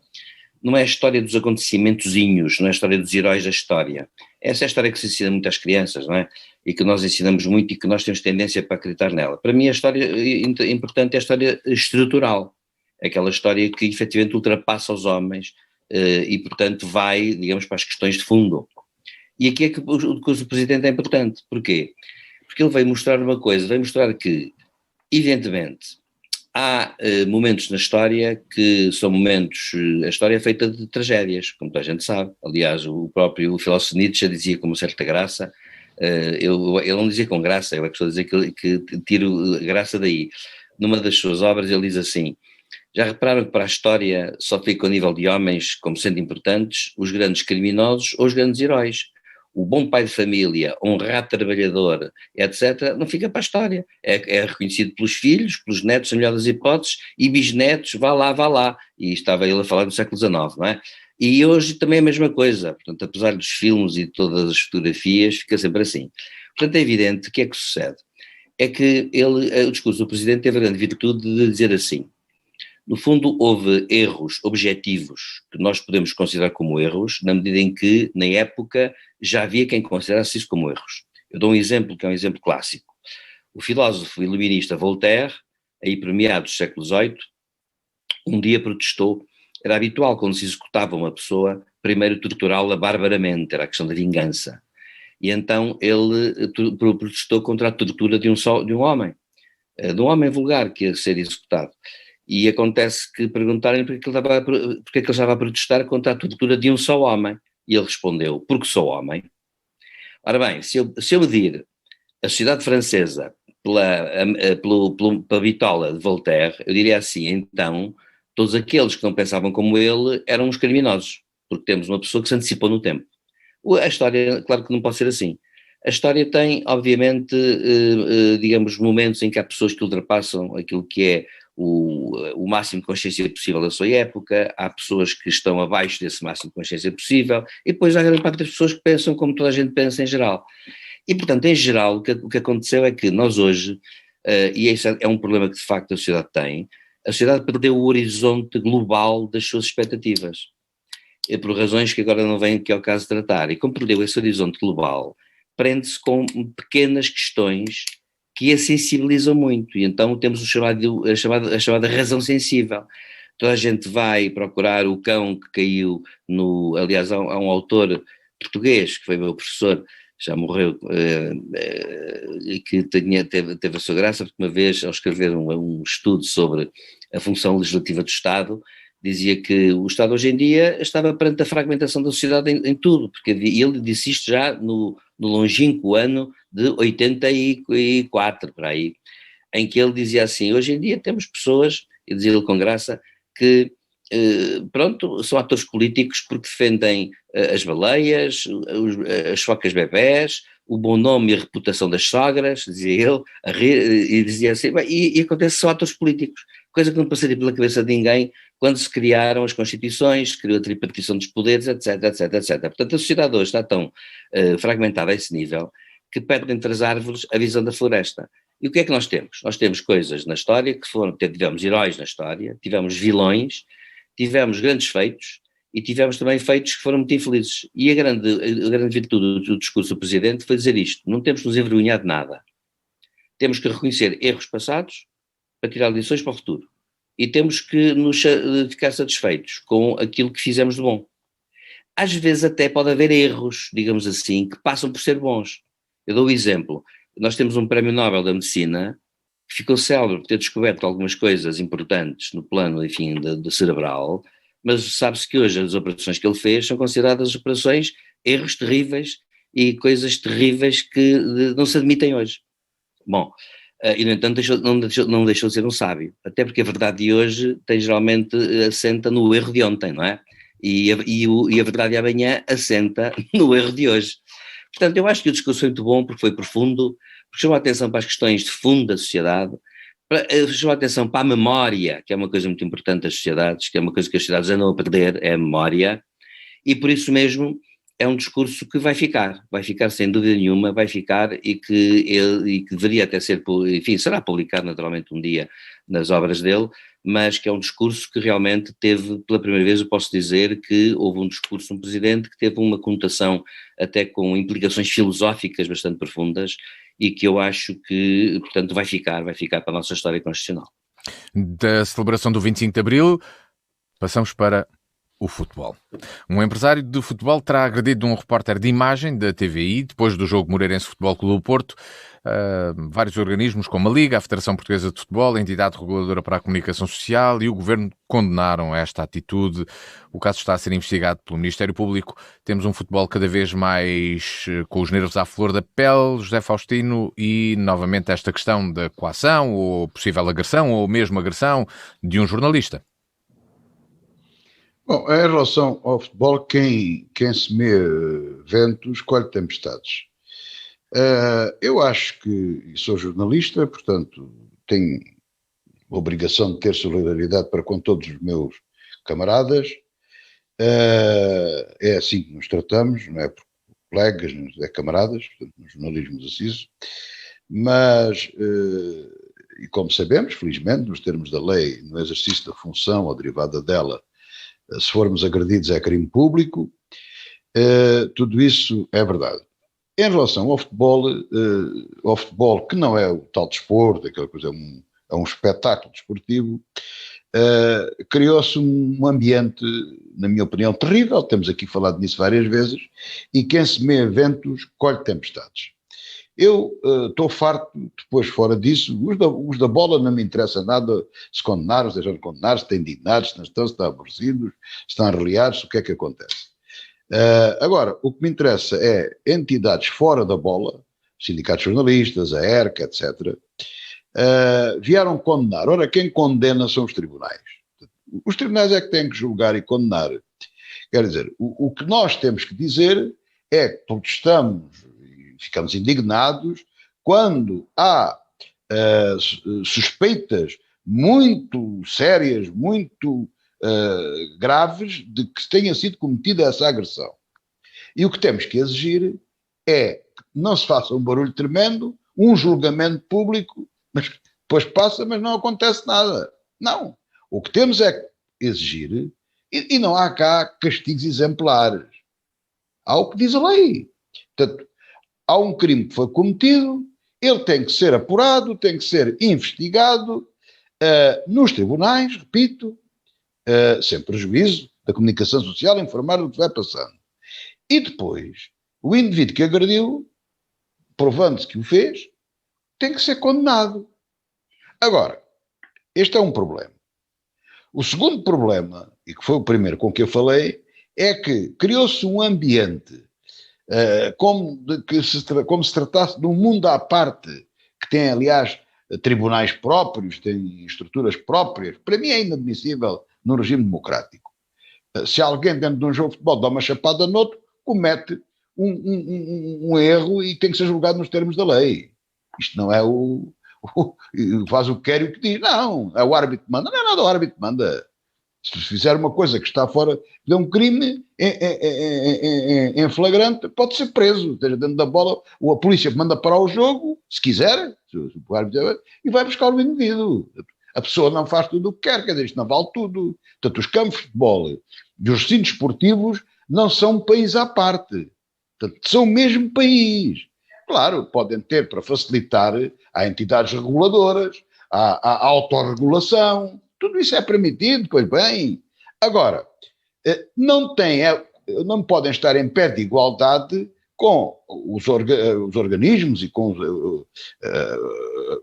não é a história dos acontecimentozinhos, não é a história dos heróis da história. Essa é a história que se ensina muito às crianças, não é? E que nós ensinamos muito e que nós temos tendência para acreditar nela. Para mim a história importante é a história estrutural, aquela história que efetivamente ultrapassa os homens e, portanto, vai, digamos, para as questões de fundo. E aqui é que o discurso do Presidente é importante. Porquê? Porque ele veio mostrar uma coisa, veio mostrar que, evidentemente, há momentos na história que são momentos, a história é feita de tragédias, como toda a gente sabe. Aliás, o próprio filósofo Nietzsche dizia com uma certa graça, ele não dizia com graça, eu é que estou a dizer que tiro graça daí. Numa das suas obras ele diz assim: já repararam que para a história só fica ao nível de homens como sendo importantes os grandes criminosos ou os grandes heróis? O bom pai de família, honrado trabalhador, etc., não fica para a história. É reconhecido pelos filhos, pelos netos, na melhor das hipóteses, e bisnetos, vá lá, vá lá. E estava ele a falar do século XIX, não é? E hoje também é a mesma coisa. Portanto, apesar dos filmes e de todas as fotografias, fica sempre assim. Portanto, é evidente que é que sucede. É que o discurso do Presidente teve a grande virtude de dizer assim: no fundo, houve erros objetivos que nós podemos considerar como erros, na medida em que, na época, já havia quem considerasse isso como erros. Eu dou um exemplo que é um exemplo clássico. O filósofo iluminista Voltaire, aí por meados do século XVIII, um dia protestou. Era habitual, quando se executava uma pessoa, primeiro torturá-la barbaramente, era a questão da vingança. E então ele protestou contra a tortura de um homem vulgar que ia ser executado. E acontece que perguntaram-lhe porque é que ele estava a protestar contra a tortura de um só homem. E ele respondeu: porque sou homem. Ora bem, se eu medir a sociedade francesa pela bitola de Voltaire, eu diria assim: então, todos aqueles que não pensavam como ele eram os criminosos, porque temos uma pessoa que se antecipou no tempo. A história, claro que não pode ser assim. A história tem, obviamente, digamos, momentos em que há pessoas que ultrapassam aquilo que é o máximo de consciência possível da sua época, há pessoas que estão abaixo desse máximo de consciência possível, e depois há grande parte das pessoas que pensam como toda a gente pensa em geral. E, portanto, em geral, o que aconteceu é que nós hoje, e esse é um problema que de facto a sociedade tem, a sociedade perdeu o horizonte global das suas expectativas, por razões que agora não vem aqui ao caso de tratar, e como perdeu esse horizonte global, prende-se com pequenas questões que a sensibilizam muito, e então temos a chamada razão sensível. Toda a gente vai procurar o cão que caiu aliás há um autor português, que foi meu professor, já morreu, e que teve a sua graça, porque uma vez, ao escrever um estudo sobre a função legislativa do Estado, dizia que o Estado hoje em dia estava perante a fragmentação da sociedade em tudo, porque ele disse isto já no longínquo ano de 84, por aí, em que ele dizia assim: hoje em dia temos pessoas, e dizia ele com graça, que pronto, são atores políticos porque defendem as baleias, as focas bebés, o bom nome e a reputação das sogras, dizia ele, e dizia assim, e acontece só atores políticos, coisa que não passaria pela cabeça de ninguém quando se criaram as constituições, se criou a tripartição dos poderes, etc, etc, etc. Portanto, a sociedade hoje está tão fragmentada a esse nível que perde entre as árvores a visão da floresta. E o que é que nós temos? Nós temos coisas na história que tivemos heróis na história, tivemos vilões, tivemos grandes feitos e tivemos também feitos que foram muito infelizes. E a grande virtude do discurso do Presidente foi dizer isto: não temos que nos envergonhar de nada. Temos que reconhecer erros passados para tirar lições para o futuro. E temos que nos ficar satisfeitos com aquilo que fizemos de bom. Às vezes até pode haver erros, digamos assim, que passam por ser bons. Eu dou um exemplo. Nós temos um prémio Nobel da Medicina que ficou célebre por ter descoberto algumas coisas importantes no plano, enfim, do cerebral, mas sabe-se que hoje as operações que ele fez são consideradas operações, erros terríveis e coisas terríveis que não se admitem hoje. Bom, e no entanto não deixou de ser um sábio, até porque a verdade de hoje geralmente assenta no erro de ontem, não é? E a verdade de amanhã assenta no erro de hoje. Portanto, eu acho que o discurso foi muito bom porque foi profundo, porque chamou a atenção para as questões de fundo da sociedade, Chamou a atenção para a memória, que é uma coisa muito importante das sociedades, que é uma coisa que as sociedades andam a perder, é a memória, e por isso mesmo é um discurso que vai ficar sem dúvida nenhuma, vai ficar e que deveria até ser, enfim, será publicado naturalmente um dia nas obras dele, mas que é um discurso que realmente teve, pela primeira vez eu posso dizer que houve um discurso, um presidente que teve uma conotação até com implicações filosóficas bastante profundas e que eu acho que, portanto, vai ficar para a nossa história constitucional.
Da celebração do 25 de Abril, passamos para o futebol. Um empresário de futebol terá agredido um repórter de imagem da TVI depois do jogo Moreirense Futebol Clube do Porto. Vários organismos como a Liga, a Federação Portuguesa de Futebol, a Entidade Reguladora para a Comunicação Social e o Governo condenaram esta atitude. O caso está a ser investigado pelo Ministério Público. Temos um futebol cada vez mais com os nervos à flor da pele, José Faustino, e novamente esta questão da coação ou possível agressão ou mesmo agressão de um jornalista.
Bom, em relação ao futebol, quem semeia ventos colhe tempestades. Eu acho que, e sou jornalista, portanto, tenho a obrigação de ter solidariedade para com todos os meus camaradas. É assim que nos tratamos, não é por colegas, não é camaradas, portanto, no jornalismo assiso. Mas, e como sabemos, felizmente, nos termos da lei, no exercício da função ou derivada dela, se formos agredidos é crime público, tudo isso é verdade. Em relação ao futebol que não é o tal desporto, aquela coisa, é um espetáculo desportivo, criou-se um ambiente, na minha opinião, terrível, temos aqui falado nisso várias vezes, e quem semeia ventos colhe tempestades. Eu estou farto, depois fora disso, os da bola não me interessa nada se condenaram, se deixam de condenar, se estão indignados, se não estão, se estão aborrecidos, se estão arreliados, o que é que acontece. Agora, o que me interessa é entidades fora da bola, sindicatos jornalistas, a ERC, etc., vieram condenar. Ora, quem condena são os tribunais. Os tribunais é que têm que julgar e condenar. Quer dizer, o que nós temos que dizer é que protestamos, ficamos indignados quando há suspeitas muito sérias, muito graves de que tenha sido cometida essa agressão. E o que temos que exigir é que não se faça um barulho tremendo, um julgamento público, mas depois passa, mas não acontece nada. Não. O que temos é que exigir, e não há cá castigos exemplares. Há o que diz a lei. Portanto, há um crime que foi cometido, ele tem que ser apurado, tem que ser investigado nos tribunais, repito, sem prejuízo da comunicação social, informar do que vai passando. E depois, o indivíduo que agrediu, provando-se que o fez, tem que ser condenado. Agora, este é um problema. O segundo problema, e que foi o primeiro com que eu falei, é que criou-se um ambiente como se tratasse de um mundo à parte, que tem, aliás, tribunais próprios, tem estruturas próprias. Para mim é inadmissível num regime democrático. Se alguém dentro de um jogo de futebol dá uma chapada no outro, comete um erro e tem que ser julgado nos termos da lei. Isto não é faz o que quer e o que diz. Não, é o árbitro que manda. Não é nada o árbitro que manda. Se fizer uma coisa que está fora de um crime em flagrante, pode ser preso. Esteja dentro da bola, ou a polícia manda parar o jogo, se quiser, e vai buscar o indivíduo. A pessoa não faz tudo o que quer dizer, isto não vale tudo. Portanto, os campos de futebol e os recintos esportivos não são um país à parte. Portanto, são o mesmo país. Claro, podem ter, para facilitar, há entidades reguladoras, há autorregulação, tudo isso é permitido, pois bem. Agora, não podem estar em pé de igualdade com os organismos e com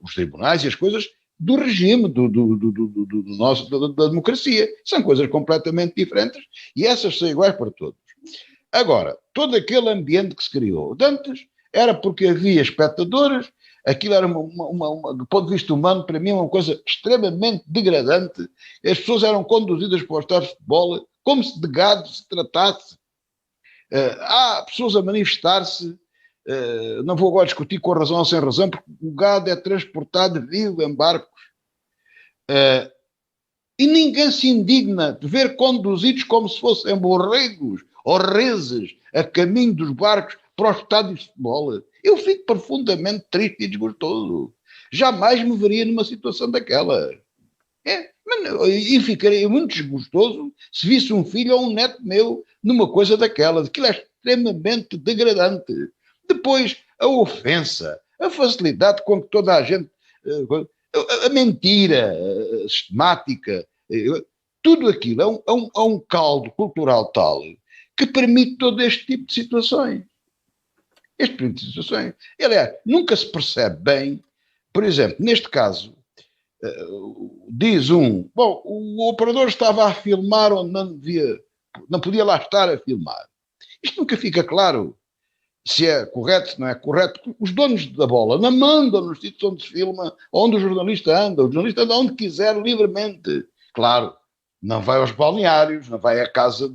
os tribunais e as coisas do regime da democracia. São coisas completamente diferentes e essas são iguais para todos. Agora, todo aquele ambiente que se criou de antes era porque havia espectadores. Aquilo era, do ponto de vista humano, para mim, uma coisa extremamente degradante. As pessoas eram conduzidas para o estádio de futebol como se de gado se tratasse. Há pessoas a manifestar-se, não vou agora discutir com razão ou sem razão, porque o gado é transportado vivo em barcos E ninguém se indigna de ver conduzidos como se fossem borregos ou reses a caminho dos barcos para os estádios de futebol. Eu fico profundamente triste e desgostoso. Jamais me veria numa situação daquela. E ficaria muito desgostoso se visse um filho ou um neto meu numa coisa daquelas. Aquilo é extremamente degradante. Depois, a ofensa, a facilidade com que toda a gente... A mentira sistemática, tudo aquilo é um caldo cultural tal que permite todo este tipo de situações. Este tipo de situações. E, aliás, nunca se percebe bem, por exemplo, neste caso, diz o operador estava a filmar onde não podia lá estar a filmar. Isto nunca fica claro se é correto, se não é correto. Os donos da bola não mandam nos sítios onde se filma, onde o jornalista anda onde quiser livremente. Claro, não vai aos balneários, não vai à casa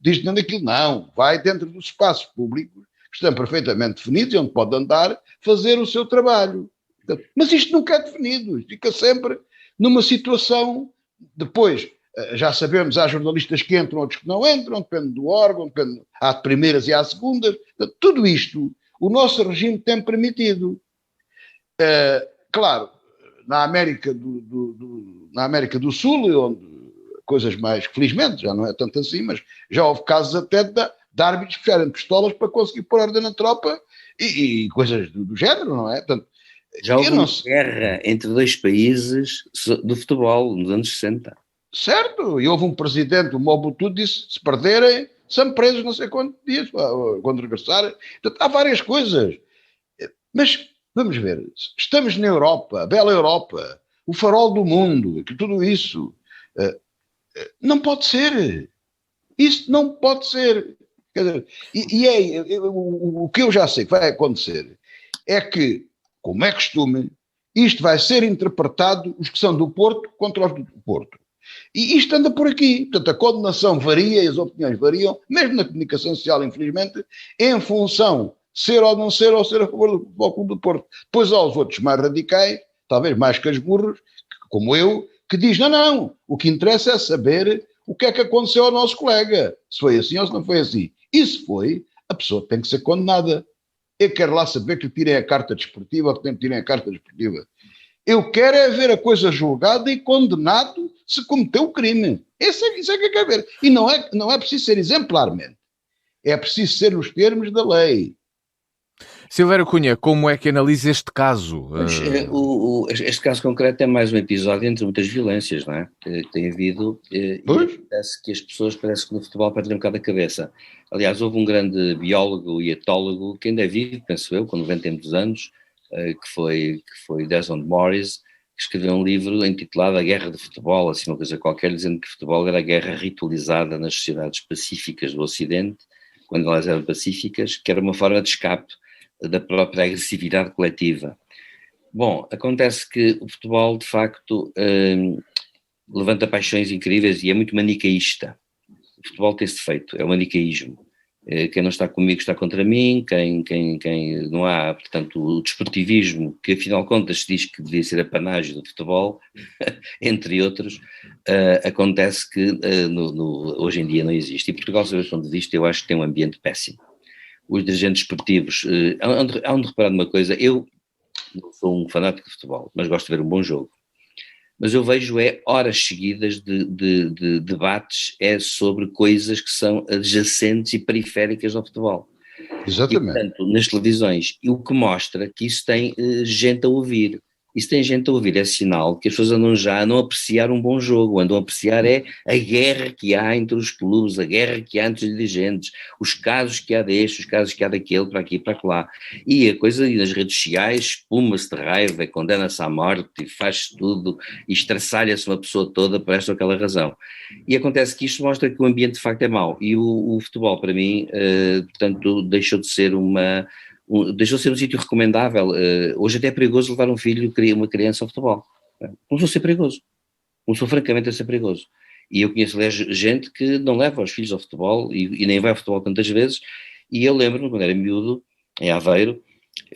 disto nem daquilo, não. Vai dentro dos espaços públicos que estão perfeitamente definidos e onde pode andar fazer o seu trabalho. Mas isto nunca é definido, isto fica sempre numa situação. Depois, já sabemos, há jornalistas que entram, outros que não entram, depende do órgão, há primeiras e há segundas. Tudo isto o nosso regime tem permitido. Claro, na América do Sul, onde coisas mais, felizmente, já não é tanto assim, mas já houve casos até de árbitros que puxarem pistolas para conseguir pôr ordem na tropa e coisas do género, não é? Portanto,
já houve uma guerra entre dois países do futebol nos anos 60.
Certo, e houve um presidente, o Mobutu, disse se perderem, são presos não sei quantos dias, quando regressarem. Portanto, há várias coisas. Mas, vamos ver, estamos na Europa, a bela Europa, o farol do mundo, que tudo isso não pode ser. Isso não pode ser. Quer dizer, o que eu já sei que vai acontecer é que, como é costume, isto vai ser interpretado, os que são do Porto contra os do Porto. E isto anda por aqui. Portanto, a condenação varia e as opiniões variam, mesmo na comunicação social, infelizmente, em função ser ou não ser, ou ser a favor do Futebol Clube do Porto. Depois há os outros mais radicais, talvez mais casburros, como eu, que diz, não, o que interessa é saber o que é que aconteceu ao nosso colega, se foi assim ou se não foi assim. E se foi, a pessoa tem que ser condenada. Eu quero lá saber que lhe tirem a carta desportiva ou que lhe tirem a carta desportiva. Eu quero é ver a coisa julgada e condenado se cometeu o crime. Isso é que eu quero ver. E não é preciso ser exemplarmente. É preciso ser nos termos da lei.
Silvério Cunha, como é que analisa este caso?
Mas, este caso concreto é mais um episódio entre muitas violências, não é? Que tem havido, e parece que as pessoas, parece que no futebol perdem um bocado a cabeça. Aliás, houve um grande biólogo e etólogo, que ainda é vivo, penso eu, com 90 e muitos anos, que foi Desmond Morris, que escreveu um livro intitulado A Guerra de Futebol, assim uma coisa qualquer, dizendo que o futebol era a guerra ritualizada nas sociedades pacíficas do Ocidente, quando elas eram pacíficas, que era uma forma de escape da própria agressividade coletiva. Bom, acontece que o futebol, de facto, levanta paixões incríveis e é muito manicaísta. O futebol tem esse defeito, é o manicaísmo. Quem não está comigo está contra mim, quem não há, portanto, o desportivismo, que afinal de contas se diz que devia ser apanágio do futebol, entre outros, acontece que hoje em dia não existe. E Portugal, sob esse ponto de vista, eu acho que tem um ambiente péssimo. Os dirigentes esportivos, há de reparar numa coisa, eu não sou um fanático de futebol, mas gosto de ver um bom jogo. Mas eu vejo horas seguidas de debates sobre coisas que são adjacentes e periféricas ao futebol.
Exatamente.
E, portanto, nas televisões, o que mostra que isso tem gente a ouvir. E se tem gente a ouvir, é sinal que as pessoas andam já a não apreciar um bom jogo, andam a apreciar a guerra que há entre os clubes, a guerra que há entre os dirigentes, os casos que há deste, os casos que há daquele, para aqui e para lá. E a coisa nas redes sociais espuma-se de raiva, condena-se à morte e faz-se tudo e estraçalha-se uma pessoa toda por esta ou aquela razão. E acontece que isto mostra que o ambiente de facto é mau. E o futebol, para mim, portanto, deixou de ser um sítio recomendável. Hoje até é perigoso levar um filho, uma criança ao futebol. Começou a ser perigoso. Começou francamente a ser perigoso. E eu conheço gente que não leva os filhos ao futebol e nem vai ao futebol tantas vezes. E eu lembro-me, quando era miúdo, em Aveiro,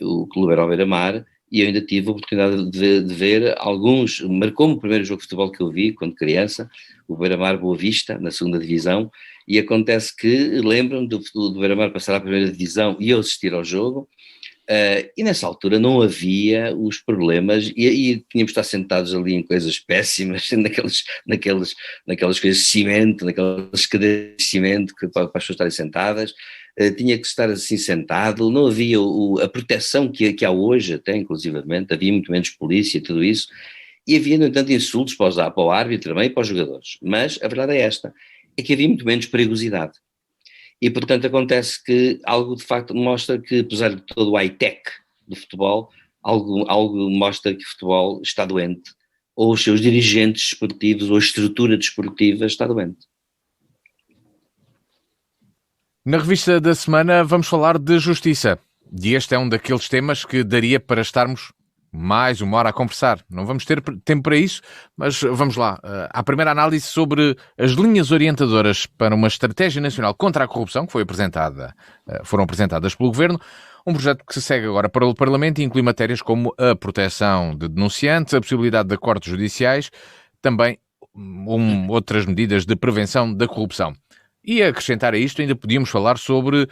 o clube era ao Beira-Mar, e eu ainda tive a oportunidade de ver alguns, marcou-me o primeiro jogo de futebol que eu vi quando criança, o Beira-Mar Boa Vista, na segunda divisão, e acontece que lembro-me do Beira-Mar passar à primeira divisão e eu assistir ao jogo, e nessa altura não havia os problemas, e tínhamos de estar sentados ali em coisas péssimas, naquelas coisas de cimento, naquelas cadeiras de cimento para as pessoas estarem sentadas, tinha que estar assim sentado, não havia a proteção que há hoje, até inclusivamente, havia muito menos polícia e tudo isso, e havia, no entanto, insultos para o árbitro também e para os jogadores, mas a verdade é esta, é que havia muito menos perigosidade. E, portanto, acontece que algo de facto mostra que, apesar de todo o high-tech do futebol, algo mostra que o futebol está doente, ou os seus dirigentes desportivos, ou a estrutura desportiva está doente.
Na revista da semana vamos falar de justiça. E este é um daqueles temas que daria para estarmos mais uma hora a conversar. Não vamos ter tempo para isso, mas vamos lá. À primeira análise sobre as linhas orientadoras para uma estratégia nacional contra a corrupção, que foram apresentadas pelo Governo, um projeto que se segue agora para o Parlamento e inclui matérias como a proteção de denunciantes, a possibilidade de acordos judiciais, também outras medidas de prevenção da corrupção. E a acrescentar a isto, ainda podíamos falar sobre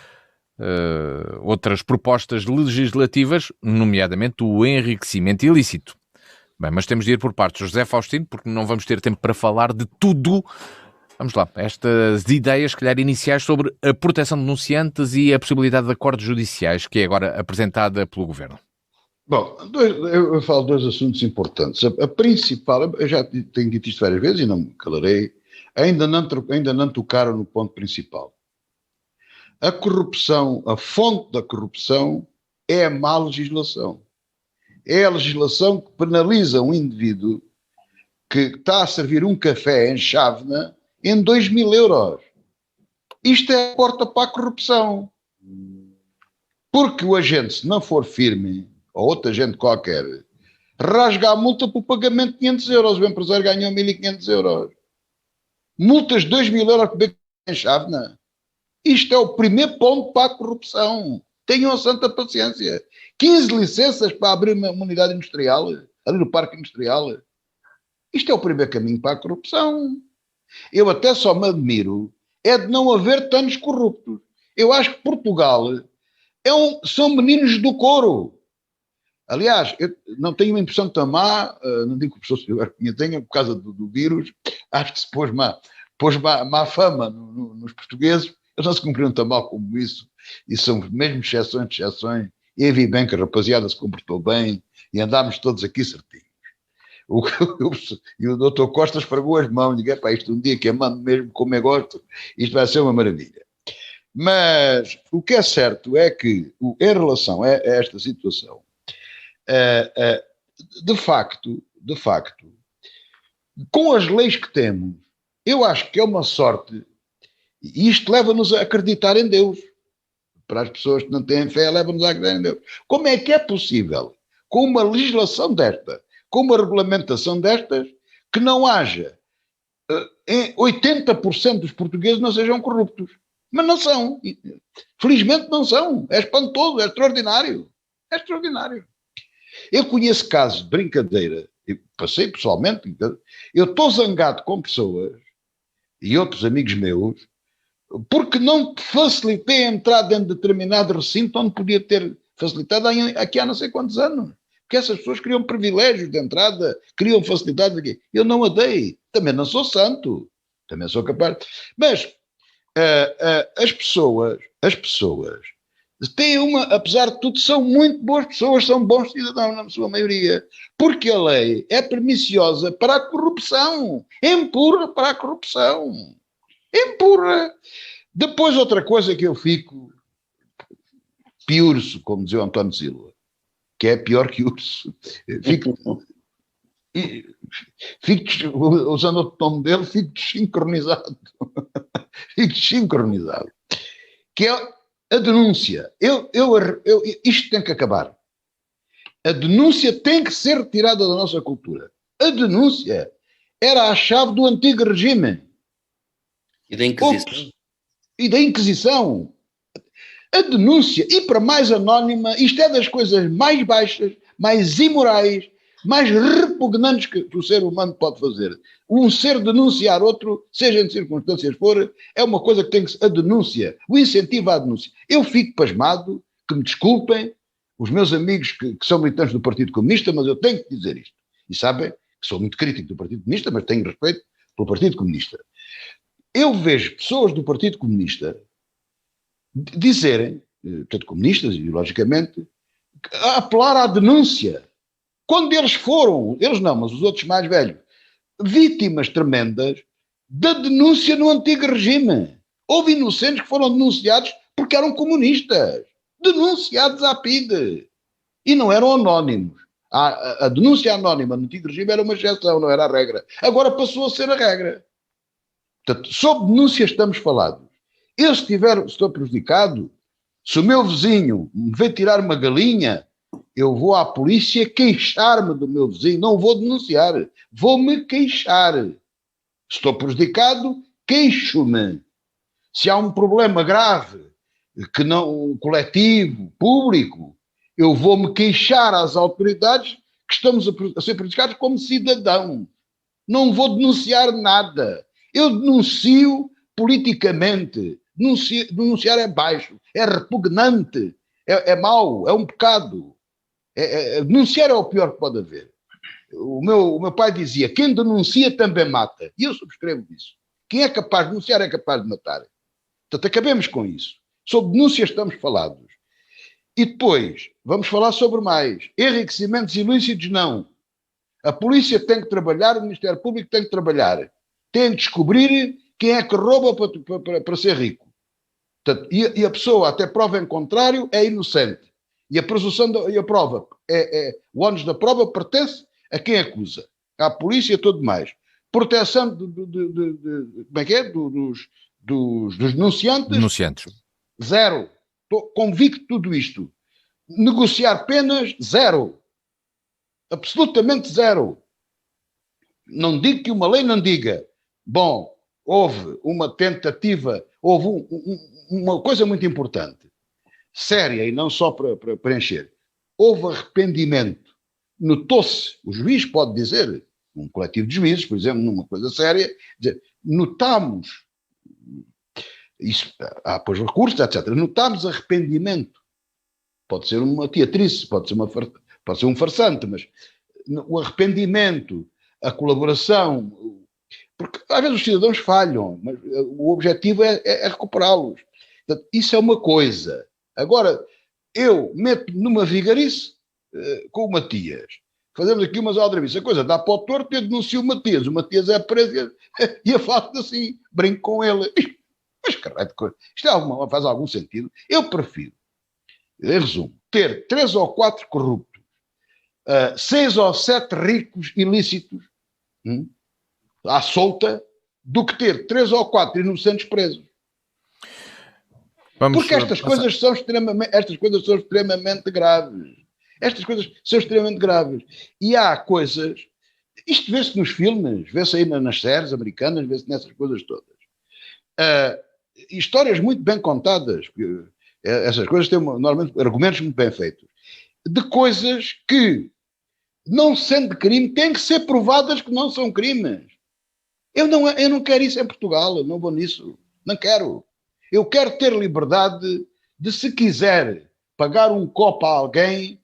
outras propostas legislativas, nomeadamente o enriquecimento ilícito. Bem, mas temos de ir por partes. José Faustino, porque não vamos ter tempo para falar de tudo. Vamos lá, estas ideias, se calhar, iniciais sobre a proteção de denunciantes e a possibilidade de acordos judiciais, que é agora apresentada pelo Governo.
Bom, eu falo de dois assuntos importantes. A principal, eu já tenho dito isto várias vezes e não me calarei, ainda não tocaram no ponto principal. A corrupção, a fonte da corrupção é a má legislação. É a legislação que penaliza um indivíduo que está a servir um café em Chávena em 2.000 euros. Isto é a porta para a corrupção. Porque o agente, se não for firme, ou outro agente qualquer, rasga a multa por pagamento de 500 euros. O empresário ganhou 1.500 euros. Multas de 2.000 euros por beber em Chávena. Isto é o primeiro ponto para a corrupção. Tenham a santa paciência. 15 licenças para abrir uma unidade industrial, ali no Parque Industrial. Isto é o primeiro caminho para a corrupção. Eu até só me admiro é de não haver tantos corruptos. Eu acho que Portugal são meninos do couro. Aliás, eu não tenho uma impressão tão má, não digo que a pessoa tenha por causa do vírus, acho que se pôs má fama nos portugueses. Eles não se cumpriram tão mal como isso, e são mesmo exceções de exceções, e vi bem que a rapaziada se comportou bem, e andámos todos aqui certinhos. E o doutor Costa esfregou as mãos, disse, pá, isto um dia que amando mesmo como eu gosto, isto vai ser uma maravilha. Mas o que é certo é que, em relação a esta situação, de facto, com as leis que temos, eu acho que é uma sorte. E isto leva-nos a acreditar em Deus. Para as pessoas que não têm fé, leva-nos a acreditar em Deus. Como é que é possível, com uma legislação desta, com uma regulamentação destas, que não haja 80% dos portugueses não sejam corruptos? Mas não são. Felizmente não são. É espantoso, é extraordinário. É extraordinário. Eu conheço casos de brincadeira, eu passei pessoalmente, eu estou zangado com pessoas e outros amigos meus, porque não facilitei a entrada em determinado recinto onde podia ter facilitado aqui há não sei quantos anos. Porque essas pessoas queriam privilégios de entrada, queriam facilidades aqui. Eu não a dei. Também não sou santo. Também sou capaz. Mas as pessoas têm apesar de tudo, são muito boas pessoas, são bons cidadãos na sua maioria. Porque a lei é perniciosa para a corrupção. Empurra para a corrupção. Empurra. Depois outra coisa que eu fico piurso, como dizia o António Silva, que é pior que urso. Fico usando o tom dele, fico desincronizado. Fico desincronizado. Que é a denúncia. Isto tem que acabar. A denúncia tem que ser retirada da nossa cultura. A denúncia era a chave do antigo regime.
E da Inquisição.
E da Inquisição. A denúncia, e para mais anónima, isto é das coisas mais baixas, mais imorais, mais repugnantes que o ser humano pode fazer. Um ser denunciar outro, seja em circunstâncias for, é uma coisa que tem que ser a denúncia, o incentivo à denúncia. Eu fico pasmado, que me desculpem os meus amigos que são militantes do Partido Comunista, mas eu tenho que dizer isto. E sabem que sou muito crítico do Partido Comunista, mas tenho respeito pelo Partido Comunista. Eu vejo pessoas do Partido Comunista dizerem, portanto comunistas ideologicamente, a apelar à denúncia. Quando eles foram, eles não, mas os outros mais velhos, vítimas tremendas da denúncia no antigo regime. Houve inocentes que foram denunciados porque eram comunistas. Denunciados à PIDE. E não eram anónimos. A denúncia anónima no antigo regime era uma exceção, não era a regra. Agora passou a ser a regra. Portanto, sobre denúncia estamos falados. Eu, se estou prejudicado, se o meu vizinho me vem tirar uma galinha, eu vou à polícia queixar-me do meu vizinho. Não vou denunciar. Vou-me queixar. Se estou prejudicado, queixo-me. Se há um problema grave, que não coletivo, público, eu vou-me queixar às autoridades que estamos a ser prejudicados como cidadão. Não vou denunciar nada. Eu denuncio politicamente. Denunciar é baixo, é repugnante, é mau, é um pecado. Denunciar é o pior que pode haver. O meu pai dizia, quem denuncia também mata. E eu subscrevo isso. Quem é capaz de denunciar é capaz de matar. Portanto, acabemos com isso. Sobre denúncia estamos falados. E depois, vamos falar sobre mais. Enriquecimentos ilícitos, não. A polícia tem que trabalhar, o Ministério Público tem que trabalhar. Tem que descobrir quem é que rouba para ser rico. Portanto, e a pessoa, até prova em contrário, é inocente. E a presunção e a prova, o ónus da prova pertence a quem acusa. À polícia e tudo mais. Proteção como é que é? Dos denunciantes. Zero. Estou convicto de tudo isto. Negociar penas, zero. Absolutamente zero. Não digo que uma lei não diga. Bom, houve uma tentativa, houve uma coisa muito importante, séria e não só para preencher. Houve arrependimento. Notou-se, o juiz pode dizer, um coletivo de juízes, por exemplo, numa coisa séria, dizer, notamos, isso, há depois recursos, etc. Notamos arrependimento. Pode ser uma teatrice, pode ser um farsante, mas o arrependimento, a colaboração, porque às vezes os cidadãos falham, mas o objetivo é recuperá-los. Portanto, isso é uma coisa. Agora, eu meto-me numa vigarice com o Matias. Fazemos aqui umas aldrabices. A coisa dá para o torto e eu denuncio o Matias é preso e afasto assim, brinco com ele. Mas caralho, isto faz algum sentido? Eu prefiro, em resumo, ter 3 ou 4 corruptos, 6 ou 7 ricos ilícitos à solta, do que ter 3 ou 4 inocentes presos. Porque estas coisas são extremamente graves. Estas coisas são extremamente graves. E há coisas... Isto vê-se nos filmes, vê-se aí nas séries americanas, vê-se nessas coisas todas. Histórias muito bem contadas. Essas coisas têm normalmente argumentos muito bem feitos. De coisas que, não sendo crime, têm que ser provadas que não são crimes. Eu não quero isso em Portugal, eu não vou nisso. Não quero. Eu quero ter liberdade de, se quiser, pagar um copo a alguém,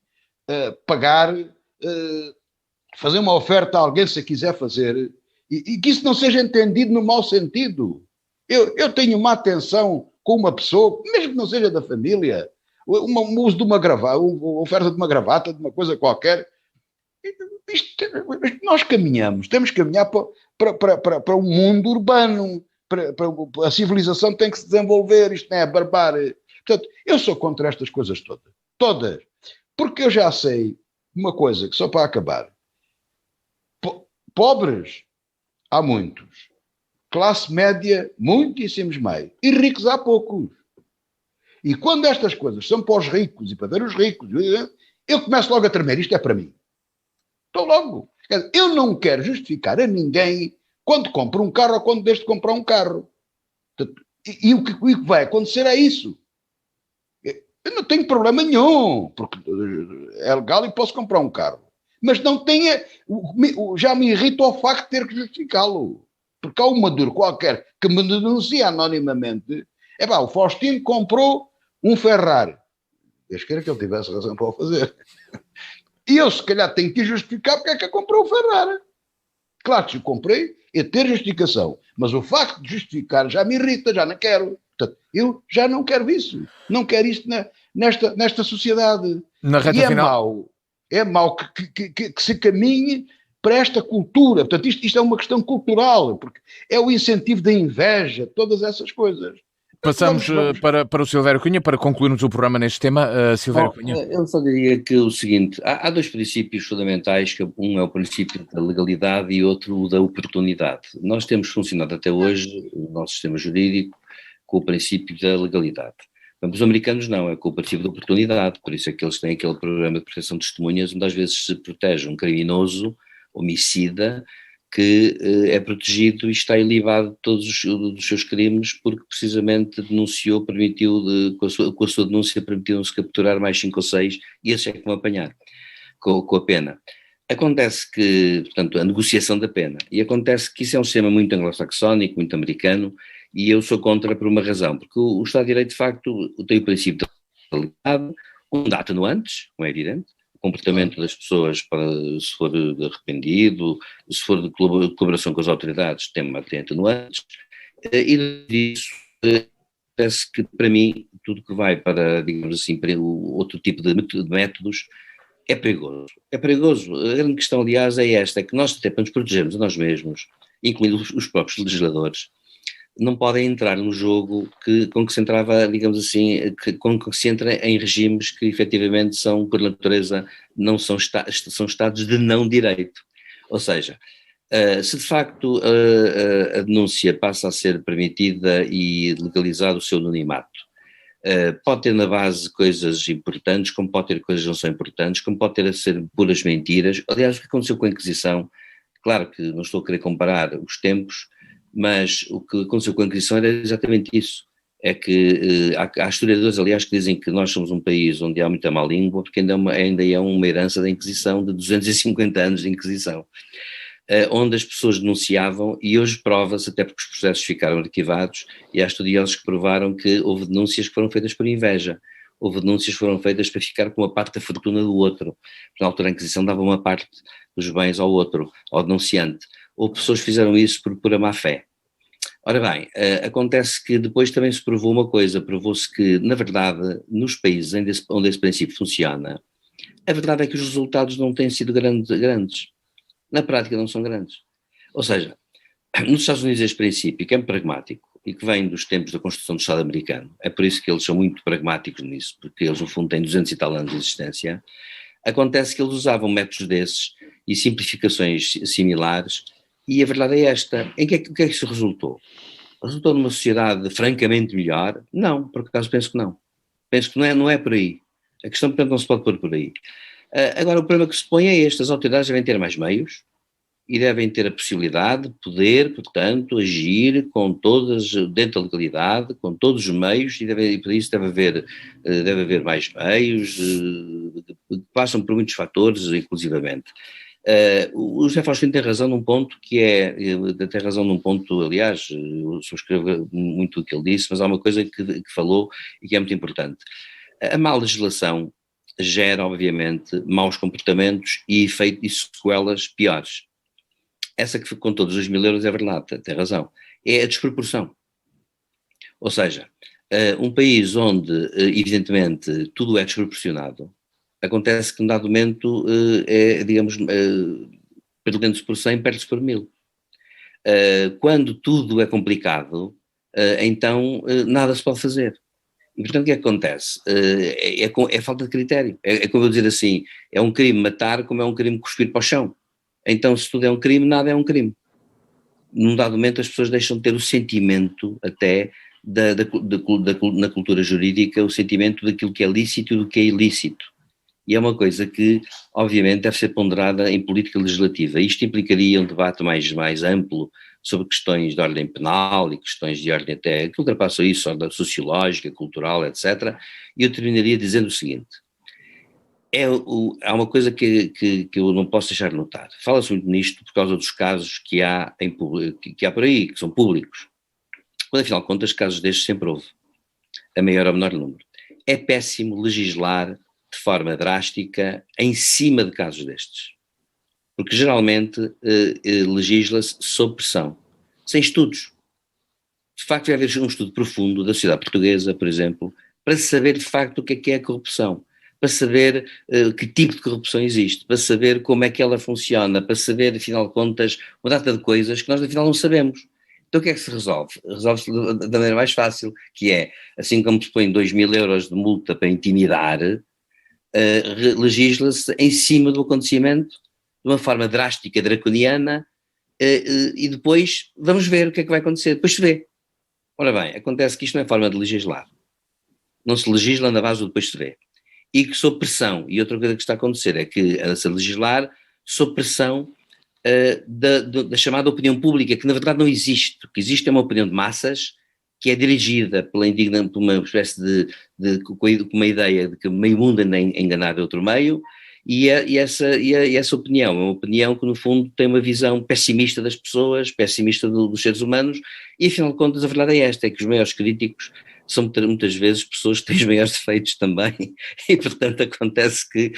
fazer uma oferta a alguém se quiser fazer, e que isso não seja entendido no mau sentido. Eu tenho uma atenção com uma pessoa, mesmo que não seja da família, o uso de uma gravata, a oferta de uma gravata, de uma coisa qualquer. Nós caminhamos, temos que caminhar para um mundo urbano, para a civilização tem que se desenvolver, isto não é barbárie. Portanto, eu sou contra estas coisas todas, porque eu já sei uma coisa, que só para acabar, pobres há muitos, classe média muitíssimos mais, e ricos há poucos. E quando estas coisas são para os ricos e para ver os ricos, eu começo logo a tremer, isto é para mim. Estou logo. Eu não quero justificar a ninguém quando compra um carro ou quando deixa de comprar um carro. E o que vai acontecer é isso. Eu não tenho problema nenhum, porque é legal e posso comprar um carro. Mas não tenha. Já me irrita o facto de ter que justificá-lo. Porque há um Maduro qualquer que me denuncia anonimamente. O Faustino comprou um Ferrari. Deus queira que ele tivesse razão para o fazer. E eu, se calhar, tenho que justificar porque é que eu comprei um Ferrari. Claro que se eu comprei, é ter justificação. Mas o facto de justificar já me irrita, já não quero. Portanto, eu já não quero isso. Não quero isto nesta sociedade.
Na reta
e
final...
é mau que se caminhe para esta cultura. Portanto, isto é uma questão cultural, porque é o incentivo da inveja, todas essas coisas.
Passamos para o Silvério Cunha, para concluirmos o programa neste tema. Silvério Cunha.
Eu só diria que o seguinte, há dois princípios fundamentais, que um é o princípio da legalidade e outro o da oportunidade. Nós temos funcionado até hoje, o nosso sistema jurídico, com o princípio da legalidade. Mas os americanos não, é com o princípio da oportunidade, por isso é que eles têm aquele programa de proteção de testemunhas, onde às vezes se protege um criminoso, homicida, que é protegido e está ilibado de todos os seus crimes porque precisamente denunciou, permitiu, com a sua denúncia permitiram-se capturar mais 5 ou 6 e esses é que vão apanhar com a pena. Acontece que, portanto, a negociação da pena, e acontece que isso é um sistema muito anglo-saxónico, muito americano, e eu sou contra por uma razão, porque o Estado de Direito de facto tem o princípio da legalidade, dá atenuantes, como é evidente, comportamento das pessoas, se for de arrependido, se for de colaboração com as autoridades, tem atenuantes, e disso parece que para mim tudo que vai para, digamos assim, para outro tipo de métodos é perigoso. É perigoso. A grande questão, aliás, é esta, é que nós até para nos protegermos a nós mesmos, incluindo os próprios legisladores, não podem entrar no jogo com que se entrava, digamos assim, com que se entra em regimes que efetivamente são, por natureza, não são estados de não direito. Ou seja, se de facto a denúncia passa a ser permitida e legalizado o seu anonimato, pode ter na base coisas importantes, como pode ter coisas que não são importantes, como pode ter a ser puras mentiras. Aliás, o que aconteceu com a Inquisição, claro que não estou a querer comparar os tempos, mas o que aconteceu com a Inquisição era exatamente isso, é que há historiadores, aliás, que dizem que nós somos um país onde há muita má língua, porque ainda é uma herança da Inquisição, de 250 anos de Inquisição, onde as pessoas denunciavam, e hoje prova-se, até porque os processos ficaram arquivados, e há estudiosos que provaram que houve denúncias que foram feitas por inveja, houve denúncias que foram feitas para ficar com uma parte da fortuna do outro, na altura a Inquisição dava uma parte dos bens ao outro, ao denunciante, ou pessoas fizeram isso por pura má fé. Ora bem, acontece que depois também se provou uma coisa, provou-se que, na verdade, nos países onde esse princípio funciona, a verdade é que os resultados não têm sido grandes. Na prática não são grandes. Ou seja, nos Estados Unidos este princípio, que é pragmático e que vem dos tempos da Constituição do Estado americano, é por isso que eles são muito pragmáticos nisso, porque eles no fundo têm 200 e tal anos de existência, acontece que eles usavam métodos desses e simplificações similares. E a verdade é esta, o que é que isso resultou? Resultou numa sociedade francamente melhor? Não, por acaso penso que não. Penso que não é por aí. A questão, portanto, não se pode pôr por aí. Agora, o problema que se põe é este, as autoridades devem ter mais meios e devem ter a possibilidade de poder, portanto, agir com todas, dentro da legalidade, com todos os meios, e por isso deve haver mais meios, que passam por muitos fatores, inclusivamente. O José Faustino tem razão num ponto aliás, eu subscrevo muito o que ele disse, mas há uma coisa que falou e que é muito importante. A má legislação gera, obviamente, maus comportamentos e sequelas piores. Essa que com todos os 2.000 euros é verdade, tem razão, é a desproporção. Ou seja, um país onde, evidentemente, tudo é desproporcionado, acontece que, em dado momento, digamos, perdendo-se por 100, perde-se por 1.000. Quando tudo é complicado, então nada se pode fazer. E, portanto, o que acontece? É falta de critério. É como eu dizer assim, é um crime matar como é um crime cuspir para o chão. Então, se tudo é um crime, nada é um crime. Num dado momento, as pessoas deixam de ter o sentimento até na cultura jurídica, o sentimento daquilo que é lícito e do que é ilícito. E é uma coisa que, obviamente, deve ser ponderada em política legislativa. Isto implicaria um debate mais amplo sobre questões de ordem penal e questões de ordem até que ultrapassam isso, ordem sociológica, cultural, etc. E eu terminaria dizendo o seguinte: há uma coisa que eu não posso deixar de notar. Fala-se muito nisto por causa dos casos que há por aí, que são públicos. Quando, afinal de contas, casos destes sempre houve, a maior ou menor número. É péssimo legislar de forma drástica em cima de casos destes. Porque geralmente legisla-se sob pressão, sem estudos. De facto, vai haver um estudo profundo da sociedade portuguesa, por exemplo, para saber de facto o que é a corrupção, para saber que tipo de corrupção existe, para saber como é que ela funciona, para saber, afinal de contas, uma data de coisas que nós, afinal, não sabemos. Então o que é que se resolve? Resolve-se da maneira mais fácil, que é, assim como se põe 2.000 euros de multa para intimidar, legisla-se em cima do acontecimento, de uma forma drástica, draconiana, e depois vamos ver o que é que vai acontecer, depois se vê. Ora bem, acontece que isto não é forma de legislar, não se legisla na base do depois se vê, e que sob pressão, e outra coisa que está a acontecer é que a legislar sob pressão da chamada opinião pública, que na verdade não existe. O que existe é uma opinião de massas que é dirigida por uma espécie com uma ideia de que meio mundo anda enganado de outro meio, e essa opinião é uma opinião que no fundo tem uma visão pessimista das pessoas, pessimista dos seres humanos, e afinal de contas a verdade é esta, é que os maiores críticos são muitas vezes pessoas que têm os maiores defeitos também, e portanto acontece que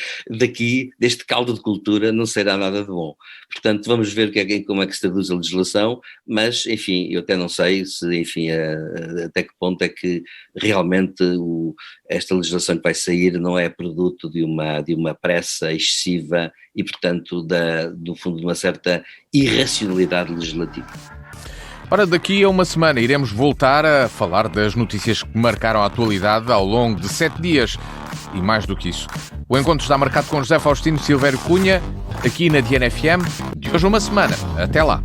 deste caldo de cultura não sairá nada de bom. Portanto vamos ver como é que se traduz a legislação, mas enfim, eu até não sei se, enfim, até que ponto é que realmente esta legislação que vai sair não é produto de uma pressa excessiva e portanto do fundo de uma certa irracionalidade legislativa.
Ora, daqui a uma semana iremos voltar a falar das notícias que marcaram a atualidade ao longo de 7 dias. E mais do que isso. O encontro está marcado com José Faustino Silvério Cunha, aqui na DNFM, de hoje a uma semana. Até lá.